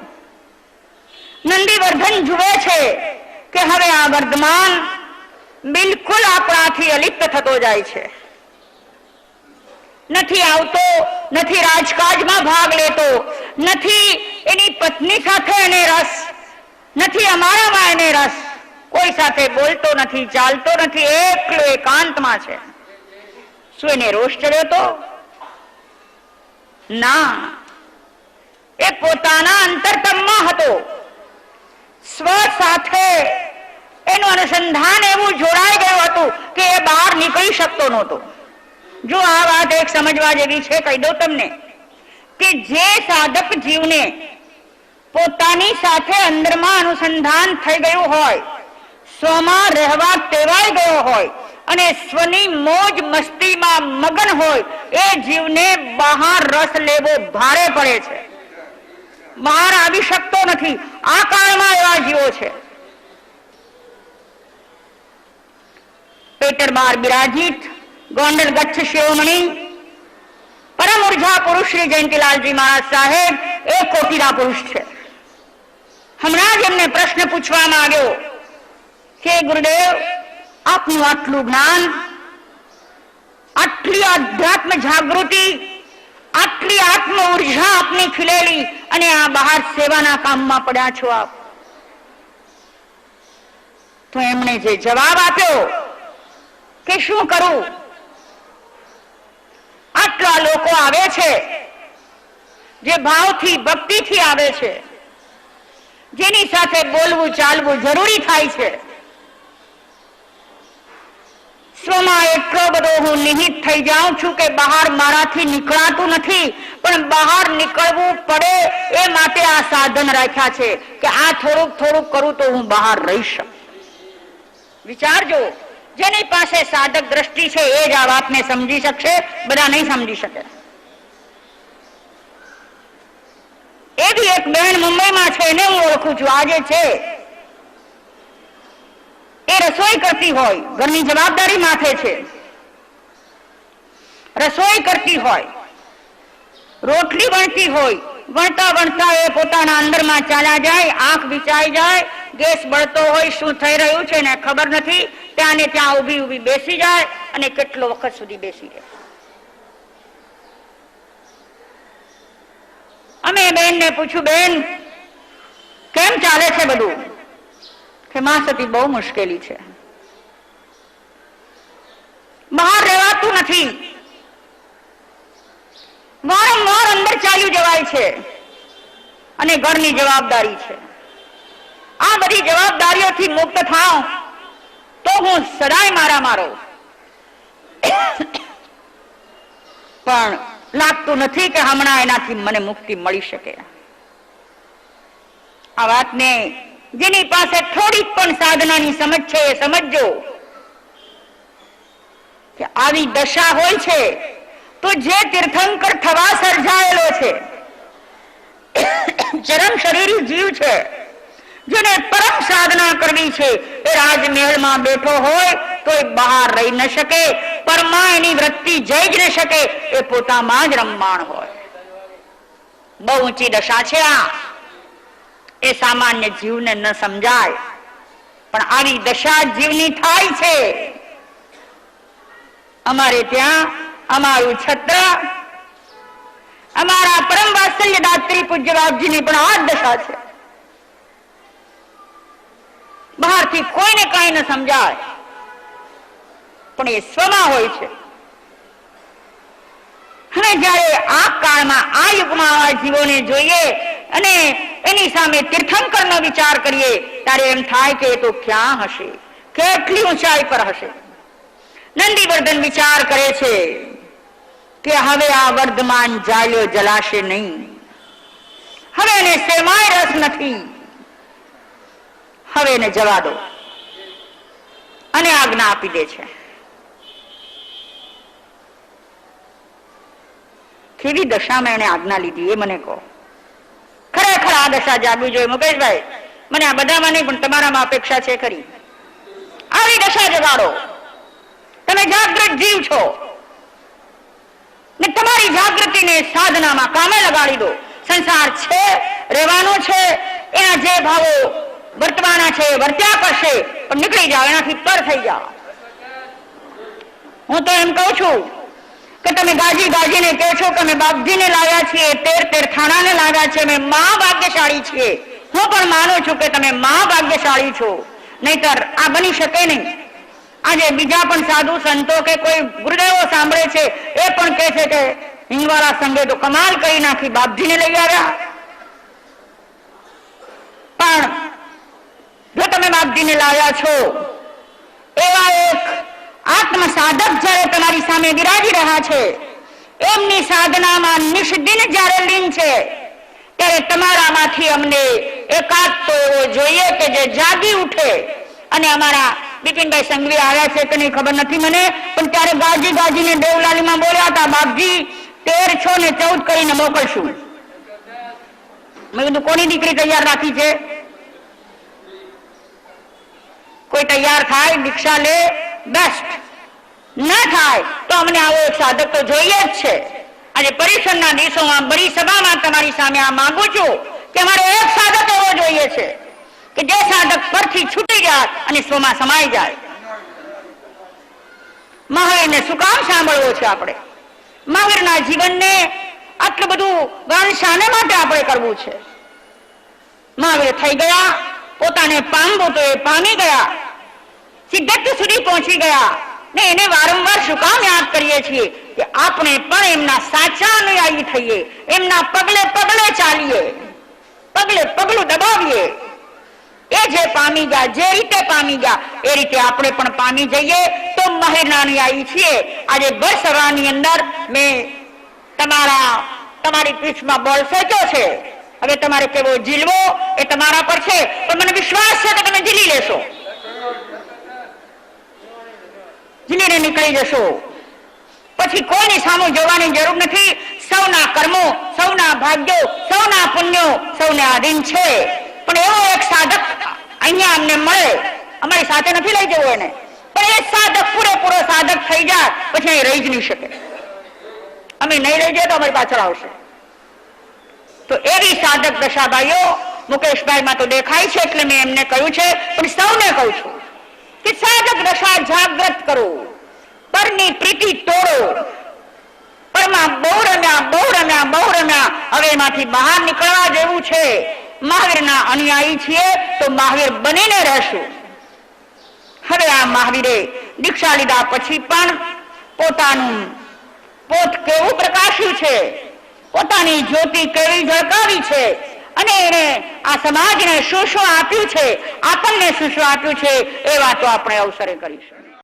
નંદીવર્ધન જુએ છે કે હવે આ વર્ધમાન બિલકુલ આપણાથી અલિપ્ત થતો જાય છે. નથી આવતો, નથી રાજકાજમાં ભાગ લેતો, નથી એની પત્ની સાથે એને રસ, નથી અમારામાં એને રસ, કોઈ સાથે બોલતો નથી, ચાલતો નથી, એકલો એકાંતમાં છે. શું એને રોષ ચડ્યો તો? ના, એ પોતાના અંતરતમમાં હતો. સ્વ સાથે એનું અનુસંધાન એવું જોડાઈ ગયું હતું કે એ બહાર નીકળી શકતો નહોતો. જો આ વાત એક સમજવા જેવી છે, કહી દઉં તમને કે જે સાધક જીવને પોતાની સાથે અંદરમાં અનુસંધાન થઈ ગયું હોય, સ્વમાં રહેવા ટેવાઈ ગયો હોય અને સ્વની મોજ મસ્તીમાં મગન હોય, એ જીવને બહાર રસ લેવો ભારે પડે છે, બહાર આવી શકતો નથી. આ કાળમાં એવા જીવો છે. પેટર બાર બિરાજિત ગોંડલ ગચ્છ શિરોમણી પરમ ઉર્જા પુરુષ શ્રી જયંતિલાલજી મહારાજ સાહેબ એ કોટીના પુરુષ છે. હમણાં જ એમને પ્રશ્ન પૂછવામાં આવ્યો કે ગુરુદેવ, આપનું આટલું જ્ઞાન, આટલી આધ્યાત્મ જાગૃતિ, આટલી આત્મ ઉર્જા આપની ખીલેલી અને આ બહાર સેવાના કામમાં પડ્યા છો આપ. તો એમણે જે જવાબ આપ્યો કે શું કરું, આટલા લોકો આવે છે જે ભાવથી ભક્તિથી આવે છે, જેની સાથે બોલવું ચાલવું જરૂરી થાય છે. સ્વમાં એટલો બધો હું નિહિત થઈ જાઉં છું કે બહાર મારાથી નીકળાતું નથી, પણ બહાર નીકળવું પડે એ માટે આ સાધન રાખ્યા છે કે આ થોડુંક થોડુંક કરું તો હું બહાર રહી શકું. વિચારજો, જેની પાસે સાધક દ્રષ્ટિ છે એ જ આ વાતને સમજી શકશે, બધા નહીં સમજી શકે. એવી એક બહેન મુંબઈમાં છે, એને હું ઓળખું છું, આજે છે. એ રસોઈ કરતી હોય, ઘરની જવાબદારી માથે છે, રસોઈ કરતી હોય, રોટલી વણતી હોય, વણતા વણતા એ પોતાના અંદરમાં ચાલ્યા જાય, આંખ વિચાઈ જાય, ગેસ બળતો હોય, શું થઈ રહ્યું છે એને ખબર નથી, ત્યાં ને ત્યાં ઊભી ઊભી બેસી જાય અને કેટલો વખત સુધી બેસી રહે. અમે બેનને પૂછ્યું, બેન કેમ ચાલે છે બધું? કે માં સતી બહુ મુશ્કેલી છે, બહાર રહેવાતું નથી, વારંવાર અંદર ચાલ્યું જવાય છે અને ઘરની જવાબદારી છે. આ બધી જવાબદારીઓથી મુક્ત થાવ તો હું સદાય મારો પણ લાગતું નથી કે હમણાં એનાથી મને મુક્તિ મળી શકે. આ વાતને જેની પાસે થોડીક પણ સાધનાની સમજ છે એ સમજજો કે આવી દશા હોય છે તો જે તીર્થંકર થવા સર્જાયેલો છે, ચરમ શરીરી જીવ છે, જેને પરમ સાધના કરવી છે, એ રાજમહેલમાં બેઠો હોય તો એ બહાર રહી ન શકે, પરમાં એની વૃત્તિ જઈ જ ન શકે, એ પોતામાં જ રમમાણ હોય. બહુ ઊંચી દશા છે આ, એ સામાન્ય જીવને ન સમજાય, પણ આવી દશા જીવની થાય છે. અમારે ત્યાં અમારું છત્ર, અમારા પરમ વાત્સલ્ય દાત્રી પૂજ્ય બાપજીની પણ આ દશા છે. બહારથી કોઈને કાંઈ ન સમજાય, પણ એ સ્વમાં હોય છે. હવે જયારે આ કાળમાં આ યુગમાં આવા જીવોને જોઈએ અને એની સામે તીર્થંકરનો વિચાર કરીએ ત્યારે એમ થાય કે એ તો ક્યાં હશે, કેટલી ઊંચાઈ પર હશે. નંદીવર્ધન વિચાર કરે છે કે હવે આ વર્ધમાન જાલ્યો જલાશે નહીં, હવે એને શેમાય રસ નથી, હવે એને જવા દો અને આજ્ઞા આપી દે છે. કેવી દશામાં એને આજ્ઞા લીધી એ મને કહો. ખરેખર આ દશા જાગવી જોઈએ મુકેશભાઈ. મને આ બધામાં નહીં પણ તમારામાં અપેક્ષા છે ખરી. આવી દશા જગાડો. તમે જાગૃત જીવ છો ને તમારી જાગૃતિને સાધનામાં કામે લગાડી દો. સંસાર છે, રહેવાનો છે, એના જે ભાવો વર્તવાના છે વર્ત્યા કરશે, પણ નીકળી જાઓ, એનાથી પર થઈ જાઓ. હું તો એમ કહું છું કે તમે ગાજી ગાજીને કહો છો કે અમે બાપજીને લાવ્યા છીએ, 13 થાણાને લાવ્યા છે, અમે મહાભાગ્યશાળી છીએ. હું પણ માનું છું કે તમે મહાભાગ્યશાળી છો, નહીતર આ બની શકે નહીં. આજે બીજા પણ સાધુ સંતો કે કોઈ ગુરુદેવો સાંભળે છે એ પણ કહે છે કે હિંગવાળા સંઘે તો કમાલ કરી નાખી, બાપજીને લઈ આવ્યા. પણ જો તમે બાપજીને લાવ્યા છો, એવા એક આત્મ સાધક જયારે તમારી સામે બિરાજી રહ્યા છે, એમની સાધનામાં નિષ્દિન જયારે લીન છે, ત્યારે તમારામાંથી અમને એકાદ તો એવો જોઈએ કે જે જાગી ઉઠે. અને અમારા બિપિનભાઈ સંઘવી આવ્યા છે કે નહીં ખબર નથી મને, પણ ત્યારે ગાજી ગાજીને દેવલાલીમાં બોલ્યા હતા, બાપજી 13 છો ને 14 કરીને મોકલશું. મેં કીધું કોની દીકરી તૈયાર રાખી છે? કોઈ તૈયાર થાય, દીક્ષા લે, બેસ્ટ. ન થાય તો અમને આવો એક સાધક તો જોઈએ જ છે. આજે પરીક્ષણના દિવસોમાં બરી સભામાં તમારી સામે આ માંગુ છું કે અમારે એક સાધક એવો જોઈએ છે કે જે સાધક પરથી છૂટી જાય અને સ્વમાં સમાઈ જાય. મહાવીરને શું કામ સાંભળવો છે આપણે? મહાવીરના જીવનને આટલું બધું ગાન શાને માટે આપણે કરવું છે? મહાવીર થઈ ગયા, પોતાને પામવું તો એ પામી ગયા, સિદ્ધત્વ સુધી પહોંચી ગયા ને એને વારંવાર શું કામ યાદ કરીએ છીએ કે આપણે પણ એમના સાચા અનુયાયી થઈએ, એમના પગલે પગલે ચાલીએ, પગલે પગલું દબાવીએ. એ જે પામી ગયા, જે રીતે પામી ગયા એ રીતે આપણે પણ પામી જઈએ તો મહાવીરના અનુયાયી છીએ. આજે બરસરાની અંદર મેં તમારી પીઠમાં બોલ ફેંક્યો છે. હવે તમારે કેવો ઝીલવો એ તમારા પર છે, પણ મને વિશ્વાસ છે કે તમે ઝીલી લેશો, ઝીલીને નીકળી જશો. પછી કોઈની સામે જોવાની જરૂર નથી. સૌના કર્મો, સૌના ભાગ્યો, સૌના પુણ્યો સૌને આધીન છે. પણ એવો એક સાધક અહીંયા અમને મળે, અમારી સાથે નથી લઈ જવો એને, પણ એ સાધક પૂરેપૂરો સાધક થઈ જાય પછી અહીં રહી જ નહીં શકે. અમે નહીં લઈ જઈએ તો અમારી પાછળ આવશે. તો એવી સાધક દશાભાઈઓ મુકેશભાઈમાં તો દેખાય છે, એટલે મેં એમને કહ્યું છે, પણ સૌને કહું છું કે સાધક દશા જાગૃત કરો, પરની પ્રીતિ તોડો. પરમાં બહુ રમ્યા, હવે એમાંથી બહાર નીકળવા જેવું છે. મહાવીરના અનુયાયી છીએ તો મહાવીર બનીને રહેશું. હવે આ મહાવીરે દીક્ષા લીધા પછી પણ પોતાનું પોત કેવું પ્રકાશ્યું છે, પોતાની જ્યોતિ કેવી ઝળકાવી છે, અને એને આ સમાજને શું શું આપ્યું છે, આપણને શું શું આપ્યું છે, એ વાતો આપણે અવસરે કરીશું.